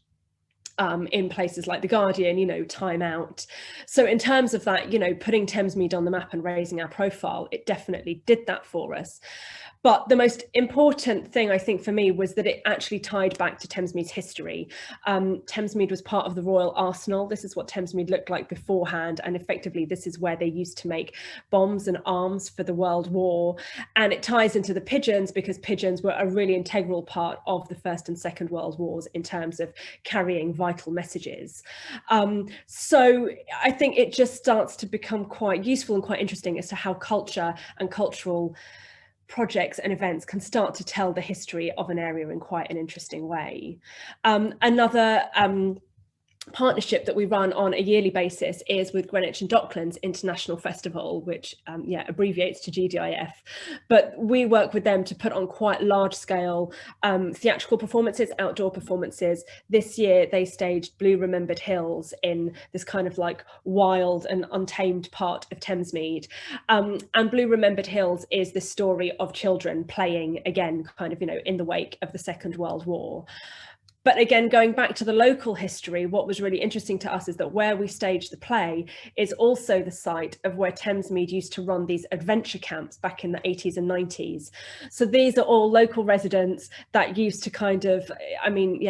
in places like The Guardian, Time Out. So in terms of that, putting Thamesmead on the map and raising our profile, it definitely did that for us. But the most important thing, I think, for me was that it actually tied back to Thamesmead's history. Thamesmead was part of the Royal Arsenal. This is what Thamesmead looked like beforehand. And effectively, this is where they used to make bombs and arms for the World War. And it ties into the pigeons because pigeons were a really integral part of the First and Second World Wars in terms of carrying vital messages. So I think it just starts to become quite useful and quite interesting as to how culture and cultural projects and events can start to tell the history of an area in quite an interesting way. Another partnership that we run on a yearly basis is with Greenwich and Docklands International Festival, which abbreviates to GDIF, but we work with them to put on quite large scale theatrical performances, outdoor performances. This year they staged Blue Remembered Hills in this kind of like wild and untamed part of Thamesmead, and Blue Remembered Hills is the story of children playing again kind of in the wake of the Second World War. But again, going back to the local history, what was really interesting to us is that where we staged the play is also the site of where Thamesmead used to run these adventure camps back in the 80s and 90s. So these are all local residents that used to kind of,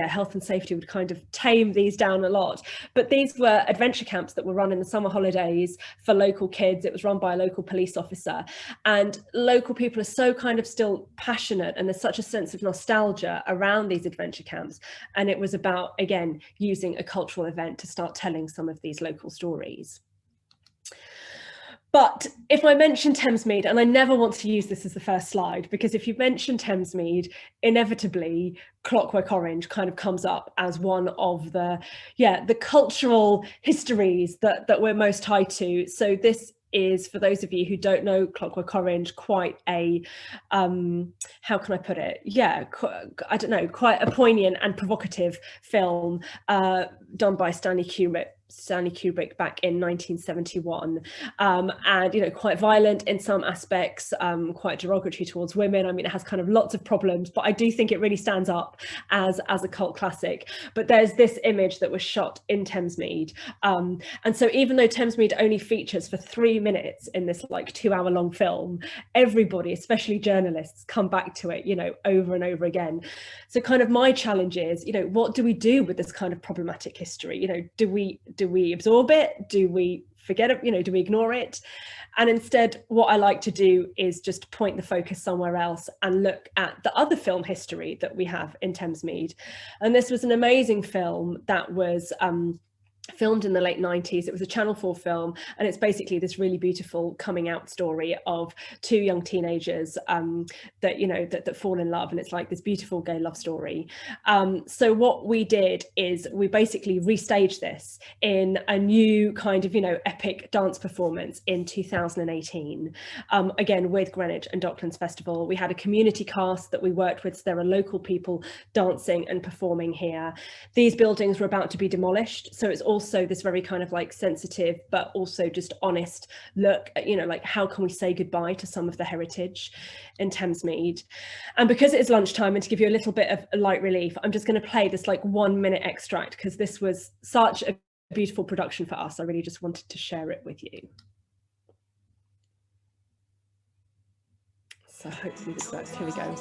health and safety would kind of tame these down a lot. But these were adventure camps that were run in the summer holidays for local kids. It was run by a local police officer. And local people are so kind of still passionate, and there's such a sense of nostalgia around these adventure camps. And it was about, again, using a cultural event to start telling some of these local stories. But if I mention Thamesmead, and I never want to use this as the first slide, because if you mention Thamesmead, inevitably Clockwork Orange kind of comes up as one of the cultural histories that we're most tied to. So this is, for those of you who don't know Clockwork Orange, quite a, how can I put it? Quite a poignant and provocative film done by Stanley Kubrick back in 1971, and quite violent in some aspects, quite derogatory towards women. I mean, it has kind of lots of problems, but I do think it really stands up as a cult classic. But there's this image that was shot in Thamesmead, and so even though Thamesmead only features for 3 minutes in this like 2-hour-long film, everybody, especially journalists, come back to it over and over again. So kind of my challenge is, what do we do with this kind of problematic history? Do we absorb it? Do we forget it, do we ignore it? And instead, what I like to do is just point the focus somewhere else and look at the other film history that we have in Thamesmead. And this was an amazing film that was filmed in the late 90s. It was a Channel 4 film, and it's basically this really beautiful coming out story of two young teenagers that fall in love, and it's like this beautiful gay love story. So what we did is we basically restaged this in a new kind of epic dance performance in 2018, again with Greenwich and Docklands Festival. We had a community cast that we worked with, so there are local people dancing and performing here. These buildings were about to be demolished, so it's also this very kind of like sensitive but also just honest look at like how can we say goodbye to some of the heritage in Thamesmead. And because it is lunchtime, and to give you a little bit of light relief, I'm just going to play this like 1 minute extract because this was such a beautiful production for us. I really just wanted to share it with you. So hopefully this works. Here we go.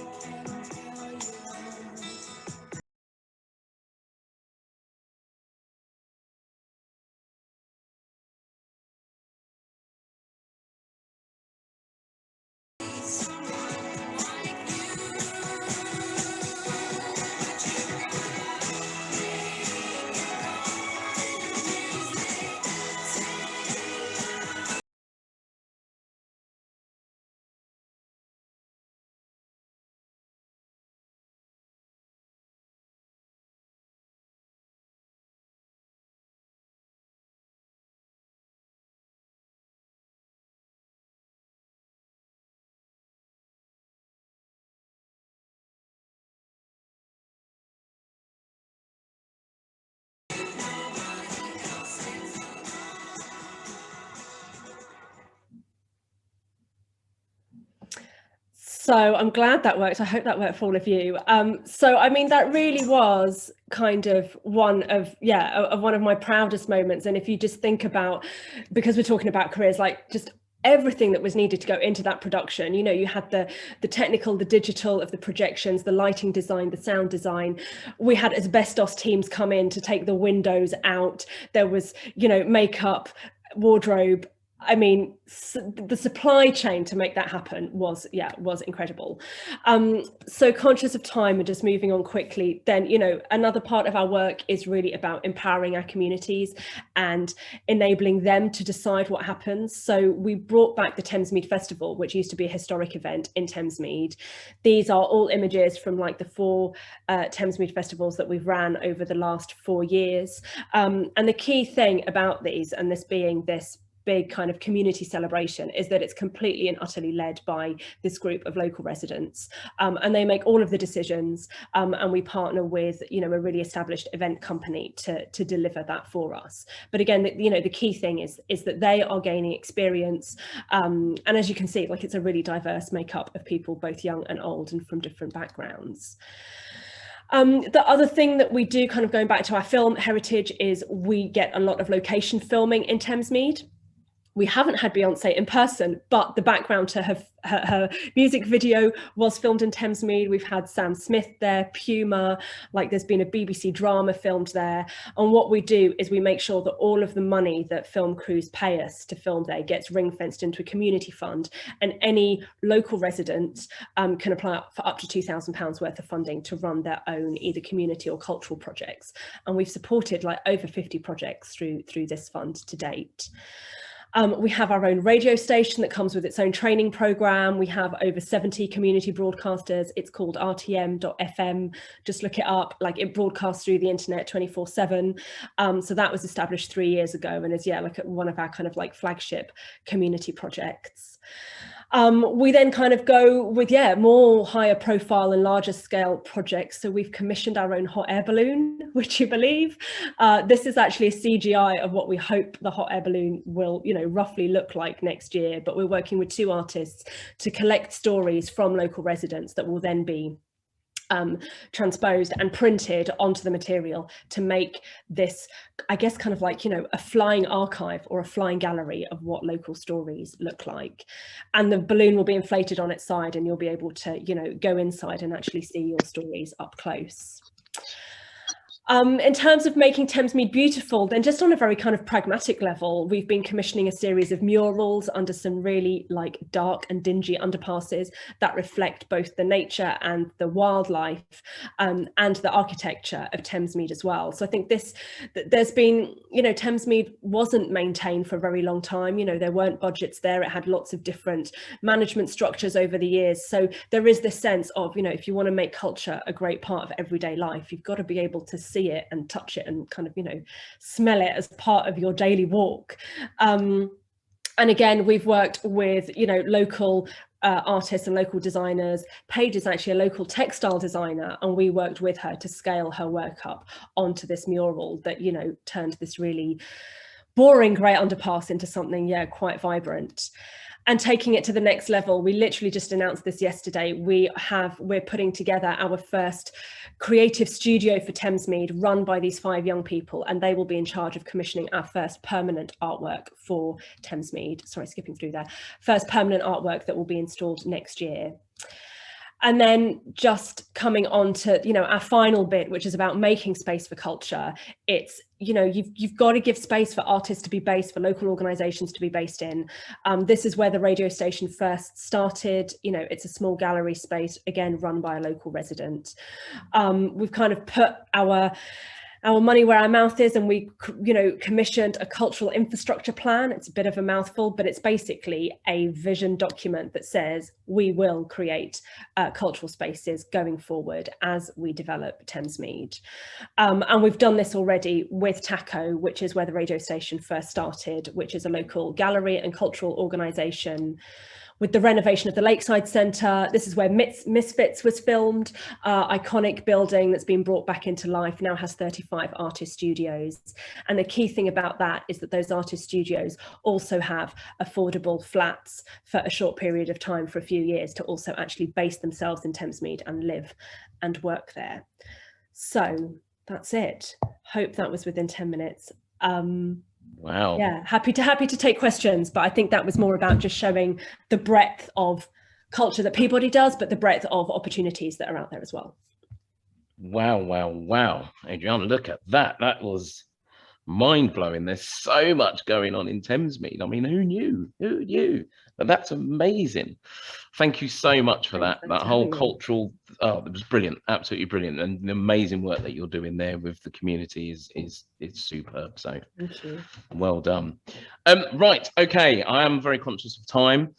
So I'm glad that worked. I hope that worked for all of you. So I mean, that really was kind of one of my proudest moments. And if you just think about, because we're talking about careers, like just everything that was needed to go into that production, you had the technical, the digital of the projections, the lighting design, the sound design. We had asbestos teams come in to take the windows out. There was, makeup, wardrobe. I mean, the supply chain to make that happen was incredible. So conscious of time and just moving on quickly, then, another part of our work is really about empowering our communities and enabling them to decide what happens. So we brought back the Thamesmead Festival, which used to be a historic event in Thamesmead. These are all images from like the 4 Thamesmead festivals that we've ran over the last 4 years. And the key thing about these, and this being this big kind of community celebration, is that it's completely and utterly led by this group of local residents, and they make all of the decisions, and we partner with a really established event company to deliver that for us. But again, the key thing is that they are gaining experience, and as you can see, like, it's a really diverse makeup of people, both young and old and from different backgrounds. The other thing that we do, kind of going back to our film heritage, is we get a lot of location filming in Thamesmead. We haven't had Beyonce in person, but the background to her music video was filmed in Thamesmead. We've had Sam Smith there, Puma, like there's been a BBC drama filmed there. And what we do is we make sure that all of the money that film crews pay us to film there gets ring fenced into a community fund, and any local resident can apply for up to £2,000 worth of funding to run their own either community or cultural projects. And we've supported like over 50 projects through this fund to date. We have our own radio station that comes with its own training program. We have over 70 community broadcasters. It's called RTM.FM. Just look it up. Like, it broadcasts through the internet 24/7. So that was established 3 years ago and is like one of our kind of like flagship community projects. We then kind of go with more higher profile and larger scale projects. So we've commissioned our own hot air balloon, would you believe? This is actually a CGI of what we hope the hot air balloon will roughly look like next year, but we're working with 2 artists to collect stories from local residents that will then be transposed and printed onto the material to make this, I guess, kind of like, a flying archive or a flying gallery of what local stories look like. And the balloon will be inflated on its side, and you'll be able to, go inside and actually see your stories up close. In terms of making Thamesmead beautiful, then just on a very kind of pragmatic level, we've been commissioning a series of murals under some really like dark and dingy underpasses that reflect both the nature and the wildlife and the architecture of Thamesmead as well. So I think there's been, you know, Thamesmead wasn't maintained for a very long time. You know, there weren't budgets there. It had lots of different management structures over the years. So there is this sense of, you know, if you want to make culture a great part of everyday life, you've got to be able to see it and touch it and kind of, you know, smell it as part of your daily walk. And again, we've worked with, you know, local artists and local designers. Paige is actually a local textile designer, and we worked with her to scale her work up onto this mural that, you know, turned this really boring grey underpass into something, yeah, quite vibrant. And taking it to the next level, we literally just announced this yesterday. We're putting together our first creative studio for Thamesmead, run by these 5 young people, and they will be in charge of commissioning our first permanent artwork for Thamesmead. Sorry, skipping through there. First permanent artwork that will be installed next year. And then just coming on to, you know, our final bit, which is about making space for culture. It's, you know, you've got to give space for artists to be based, for local organisations to be based in. This is where the radio station first started. You know, it's a small gallery space, again, run by a local resident. We've kind of put our money where our mouth is, and we, you know, commissioned a cultural infrastructure plan. It's a bit of a mouthful, but it's basically a vision document that says we will create cultural spaces going forward as we develop Thamesmead. And we've done this already with TACO, which is where the radio station first started, which is a local gallery and cultural organisation. With the renovation of the Lakeside Centre, this is where Misfits was filmed, iconic building that's been brought back into life, now has 35 artist studios. And the key thing about that is that those artist studios also have affordable flats for a short period of time, for a few years, to also actually base themselves in Thamesmead and live and work there. So that's it. Hope that was within 10 minutes. Wow. Yeah, happy to take questions, but I think that was more about just showing the breadth of culture that Peabody does, but the breadth of opportunities that are out there as well. Wow, wow, wow. Adriana, look at that. That was mind-blowing. There's so much going on in Thamesmead. I mean, who knew? Who knew? But that's amazing. Thank you so much for that. That whole cultural, oh, it was brilliant, absolutely brilliant. And the amazing work that you're doing there with the community is superb. So thank you. Well done. Right, okay, I am very conscious of time.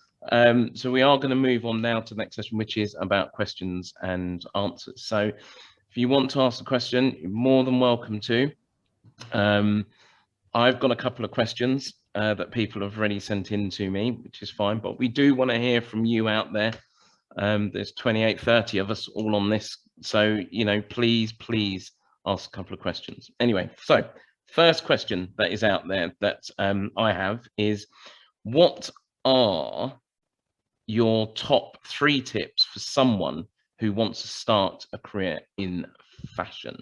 So we are going to move on now to the next session, which is about questions and answers. So if you want to ask a question, you're more than welcome to. I've got a couple of questions that people have already sent in to me, which is fine, but we do want to hear from you out there. There's 30 of us all on this, so, you know, please ask a couple of questions. Anyway, so first question that is out there that I have is, what are your top 3 tips for someone who wants to start a career in fashion?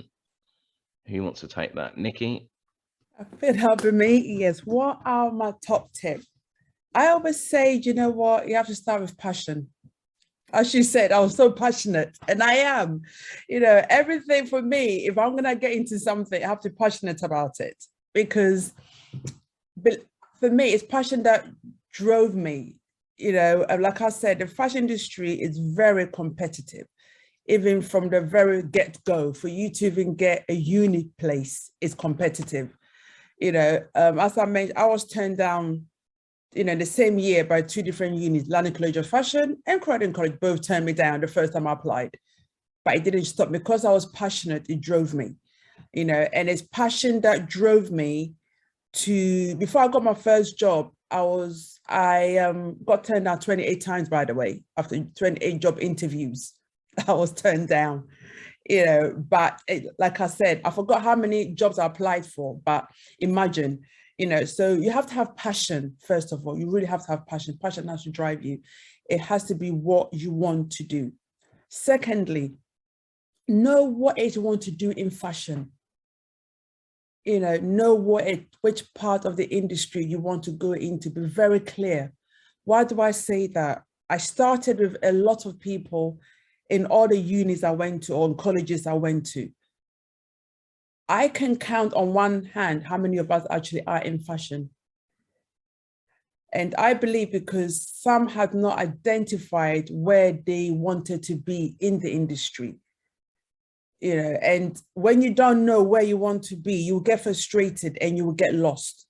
Who wants to take that? Nikki? I think that'll be me. Yes. What are my top tips? I always say, you know what? You have to start with passion. As you said, I was so passionate, and I am. You know, everything for me, if I'm going to get into something, I have to be passionate about it, because for me, it's passion that drove me. You know, like I said, the fashion industry is very competitive. Even from the very get-go, for you to even get a unique place is competitive. You know, as I mentioned, I was turned down, you know, the same year by 2 different unis, London College of Fashion and Croydon College, both turned me down the first time I applied. But it didn't stop me, because I was passionate, it drove me, you know, and it's passion that drove me to, before I got my first job, I got turned down 28 times, by the way, after 28 job interviews. I was turned down, you know, but like I said, I forgot how many jobs I applied for, but imagine, you know, so you have to have passion. First of all, you really have to have passion. Passion has to drive you. It has to be what you want to do. Secondly, know what it is you want to do in fashion. You know which part of the industry you want to go into. Be very clear. Why do I say that? I started with a lot of people in all the unis I went to, or colleges I went to. I can count on one hand how many of us actually are in fashion. And I believe because some had not identified where they wanted to be in the industry. You know, and when you don't know where you want to be, you will get frustrated and you will get lost.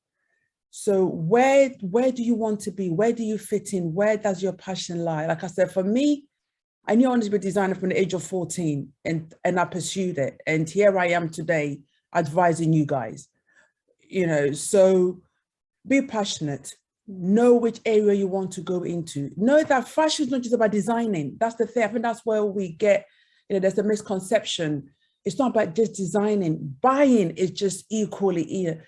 So where do you want to be? Where do you fit in? Where does your passion lie? Like I said, for me, I knew I wanted to be a designer from the age of 14 and I pursued it. And here I am today advising you guys, you know, so be passionate, know which area you want to go into. Know that fashion is not just about designing. That's the thing. I think that's where we get, you know, there's a misconception. It's not about just designing. Buying is just equally, you know,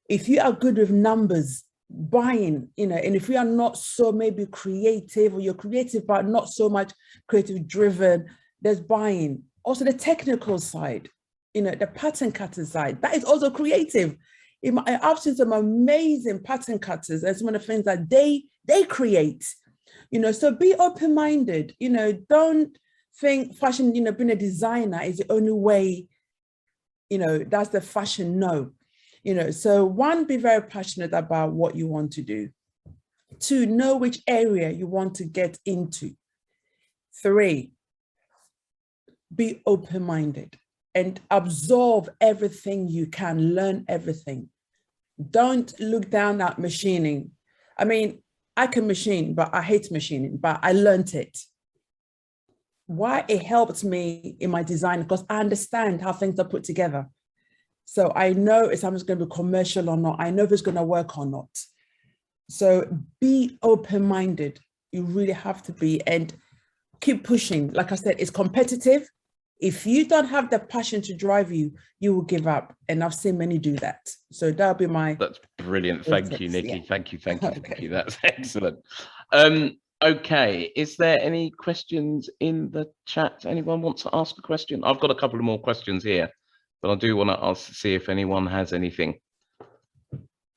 if you are good with numbers, buying, you know, and if you are not so maybe creative, or you're creative but not so much creative driven, there's buying. Also the technical side, you know, the pattern cutter side, that is also creative. I've seen some amazing pattern cutters and some of the things that they create, you know, so be open-minded, you know, don't think fashion, you know, being a designer is the only way, you know, that's the fashion, no. You know, so one, be very passionate about what you want to do. 2, know which area you want to get into. 3, be open-minded and absorb everything you can, learn everything. Don't look down at machining. I mean, I can machine, but I hate machining, but I learned it. Why? It helped me in my design because I understand how things are put together. So I know if something's going to be commercial or not. I know if it's going to work or not. So be open-minded. You really have to be, and keep pushing. Like I said, it's competitive. If you don't have the passion to drive you, you will give up. And I've seen many do that. So that'll be my... That's brilliant. Thank you, Nikki. Yeah. Thank you. Okay. Thank you. That's excellent. Okay, is there any questions in the chat? Anyone wants to ask a question? I've got a couple of more questions here, but I do want to see if anyone has anything.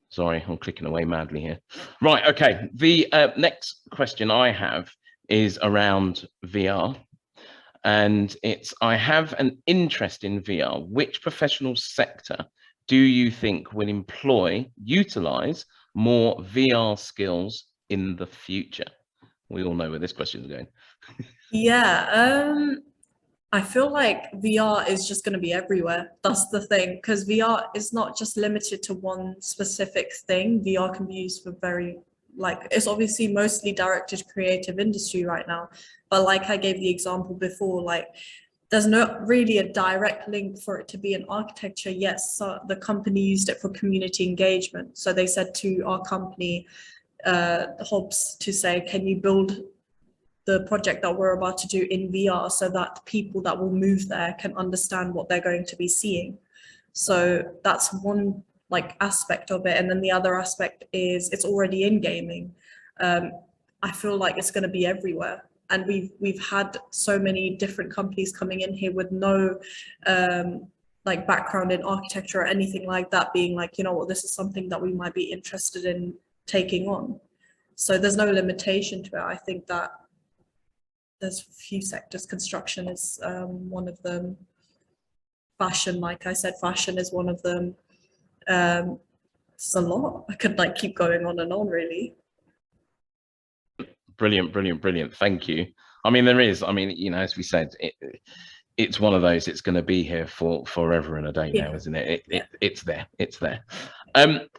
Sorry, I'm clicking away madly here. Right, okay. The next question I have is around VR. And it's, I have an interest in VR. Which professional sector do you think will utilize more VR skills in the future? We all know where this question is going. Yeah, I feel like VR is just going to be everywhere. That's the thing, because VR is not just limited to one specific thing. VR can be used for it's obviously mostly directed to creative industry right now. But like I gave the example before, like there's not really a direct link for it to be in architecture. Yes, so the company used it for community engagement. So they said to our company, Hobbs, to say, can you build the project that we're about to do in VR so that people that will move there can understand what they're going to be seeing. So that's one aspect of it. And then the other aspect is it's already in gaming. I feel like it's going to be everywhere. And we've had so many different companies coming in here with no background in architecture or anything like that, being like, you know what, this is something that we might be interested in taking on. So there's no limitation to it. I think that there's a few sectors. Construction is one of them. Fashion, like I said, fashion is one of them. It's a lot. I could keep going on and on, really. Brilliant. Thank you. I mean, there is, you know, as we said, it's one of those, it's going to be here for forever and a day now, isn't it? It's there.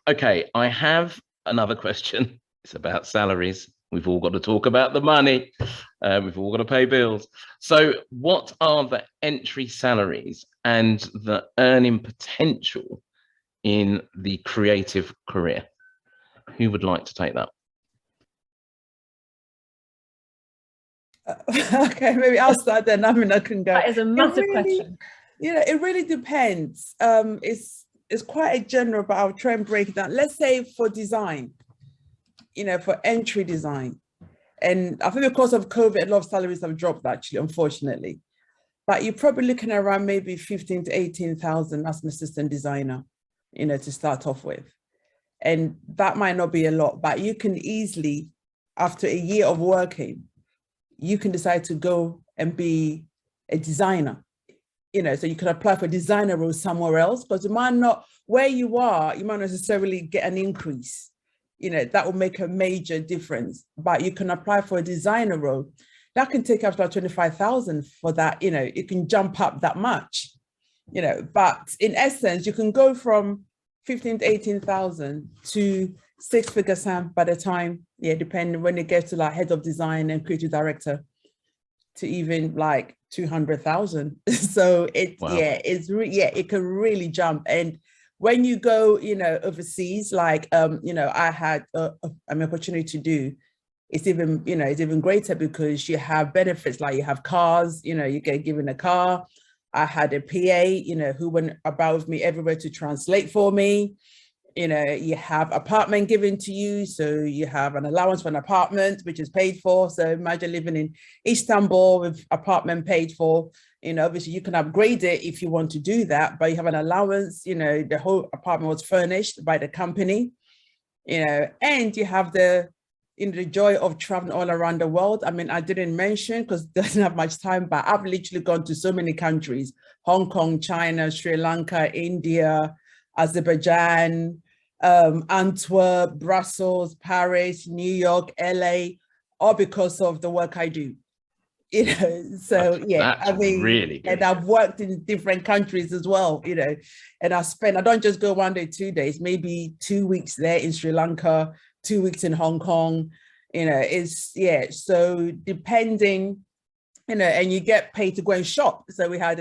Okay, I have another question. It's about salaries. We've all got to talk about the money. We've all got to pay bills. So what are the entry salaries and the earning potential in the creative career? Who would like to take that? Okay, maybe I'll start then. I mean, I can go. That is a massive question. You know, it really depends. It's quite a general, but I'll try and break it down. Let's say for design, you know, for entry design. And I think because of COVID, a lot of salaries have dropped actually, unfortunately. But you're probably looking around maybe 15 to 18,000 as an assistant designer, you know, to start off with. And that might not be a lot, but you can easily, after a year of working, you can decide to go and be a designer, you know, so you can apply for designer roles somewhere else, because you might not, where you are, you might not necessarily get an increase. You know, that will make a major difference, but you can apply for a designer role. That can take up to 25,000 for that, you know, it can jump up that much, you know, but in essence, you can go from 15 to 18,000 to six-figure sum by the time, yeah, depending when it gets to like head of design and creative director, to even like 200,000. So it, Wow. yeah, it's it can really jump. And when you go, you know, overseas, like, you know, I had an opportunity to do, it's even, you know, it's even greater because you have benefits, like you have cars, you know, you get given a car. I had a PA, you know, who went about with me everywhere to translate for me. You know, you have apartment given to you. So you have an allowance for an apartment, which is paid for. So imagine living in Istanbul with apartment paid for. You know, obviously you can upgrade it if you want to do that, but you have an allowance, you know, the whole apartment was furnished by the company, you know, and you have the, you know, the joy of traveling all around the world. I mean, I didn't mention because doesn't have much time, but I've literally gone to so many countries: Hong Kong, China, Sri Lanka, India, Azerbaijan, Antwerp, Brussels, Paris, New York, LA, all because of the work I do. You know, so yeah, That's I mean, really good. and I've worked in different countries as well, you know, and I don't just go 1 day, 2 days, maybe 2 weeks there in Sri Lanka, 2 weeks in Hong Kong, you know, it's, yeah, so depending, you know, and you get paid to go and shop. So we had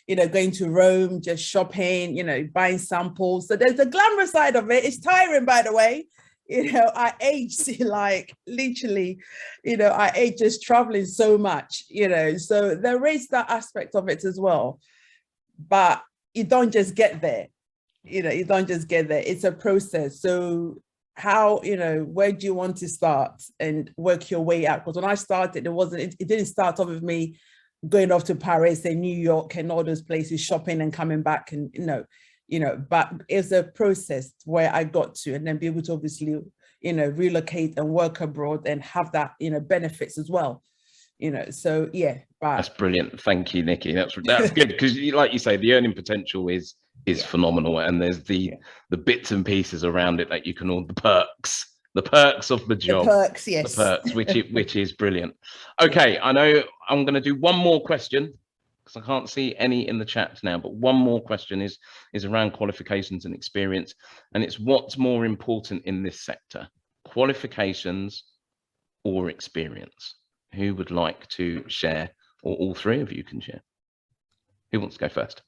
you know, going to Rome, just shopping, you know, buying samples. So there's the glamorous side of it. It's tiring, by the way. You know, I aged like literally, you know, I aged just traveling so much, you know, so there is that aspect of it as well. But you don't just get there, you know, you don't just get there. It's a process. So how, you know, where do you want to start and work your way out? Because when I started, it didn't start off with me going off to Paris and New York and all those places, shopping and coming back, and you know, but it's a process where I got to, and then be able to obviously, you know, relocate and work abroad and have that, you know, benefits as well, you know, so yeah. But that's brilliant. Thank you, Nikki. That's good, because like you say, the earning potential is phenomenal, and there's the bits and pieces around it that you can, all the perks of the job, the perks, yes, the perks, which is brilliant. Okay, I know I'm going to do one more question because I can't see any in the chat now, but one more question is around qualifications and experience, and it's what's more important in this sector, qualifications or experience? Who would like to share, or all three of you can share? Who wants to go first?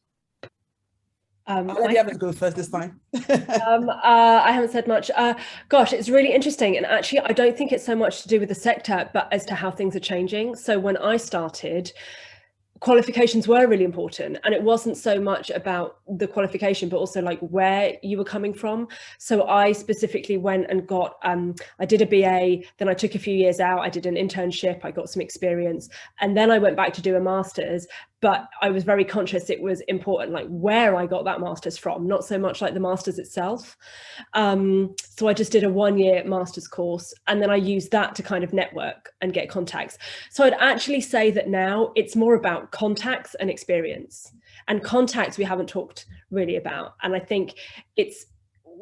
I'll let the others go first this time. I haven't said much. Gosh, it's really interesting. And actually, I don't think it's so much to do with the sector, but as to how things are changing. So when I started, qualifications were really important, and it wasn't so much about the qualification, but also like where you were coming from. So I specifically went and got, I did a BA, then I took a few years out, I did an internship, I got some experience, and then I went back to do a master's. But I was very conscious it was important, like where I got that master's from, not so much like the master's itself. So I just did a 1-year master's course, and then I used that to kind of network and get contacts. So I'd actually say that now it's more about contacts and experience. And contacts we haven't talked really about. And I think it's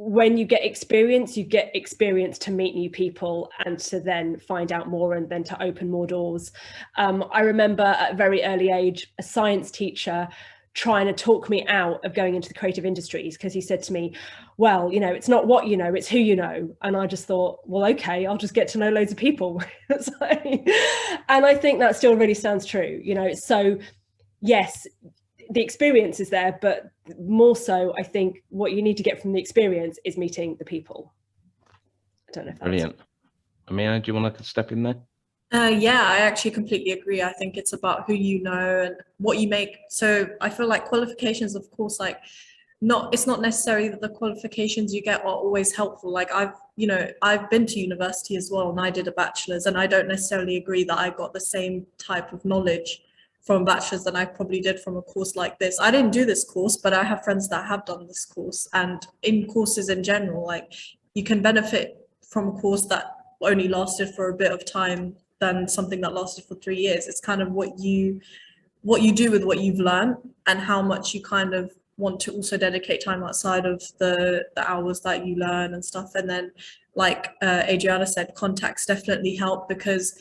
when you get experience to meet new people and to then find out more and then to open more doors. I remember at a very early age, a science teacher trying to talk me out of going into the creative industries, because he said to me, well, you know, it's not what you know, it's who you know. And I just thought, well, okay, I'll just get to know loads of people. And I think that still really stands true, you know. So yes, the experience is there, but more so, I think what you need to get from the experience is meeting the people. I don't know if that's Brilliant. Amina, do you want to step in there? Yeah, I actually completely agree. I think it's about who you know and what you make. So I feel like qualifications, of course, like it's not necessarily that the qualifications you get are always helpful. Like I've been to university as well, and I did a bachelor's, and I don't necessarily agree that I got the same type of knowledge from bachelor's than I probably did from a course like this. I didn't do this course, but I have friends that have done this course, and in courses in general, like you can benefit from a course that only lasted for a bit of time than something that lasted for 3 years. It's kind of what you what you do with what you've learned and how much you kind of want to also dedicate time outside of the hours that you learn and stuff. And then, like Adriana said, contacts definitely help, because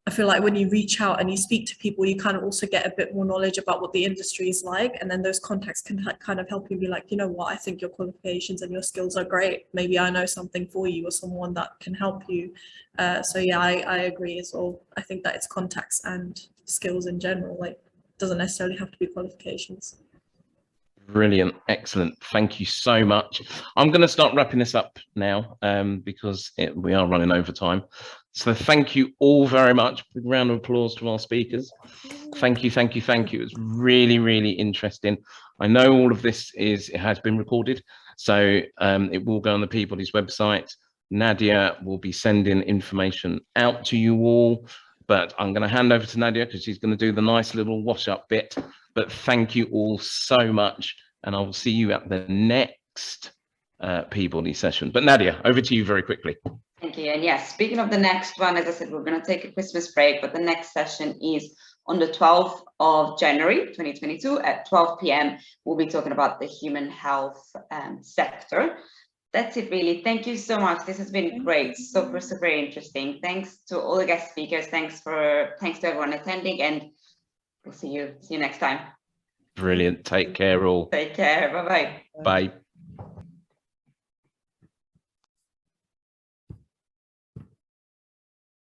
I feel like when you reach out and you speak to people, you kind of also get a bit more knowledge about what the industry is like. And then those contacts can kind of help you be like, you know what, I think your qualifications and your skills are great. Maybe I know something for you, or someone that can help you. So yeah, I agree as well. I think that it's contacts and skills in general. Like, doesn't necessarily have to be qualifications. Brilliant, excellent. Thank you so much. I'm going to start wrapping this up now because we are running over time. So thank you all very much. Big round of applause to our speakers. Thank you, thank you, thank you. It's really, really interesting. I know all of this has been recorded, so it will go on the Peabody's website. Nadia will be sending information out to you all, but I'm going to hand over to Nadia because she's going to do the nice little wash up bit. But thank you all so much, and I will see you at the next Peabody session. But Nadia, over to you very quickly. Thank you. And yes, speaking of the next one, as I said, we're going to take a Christmas break, but the next session is on the 12th of January 2022 at 12 p.m. We'll be talking about the human health sector. That's it, really. Thank you so much. This has been great. Super interesting. Thanks to all the guest speakers. Thanks to everyone attending, and we'll see you next time. Brilliant. Take care all. Take care. Bye-bye. Bye.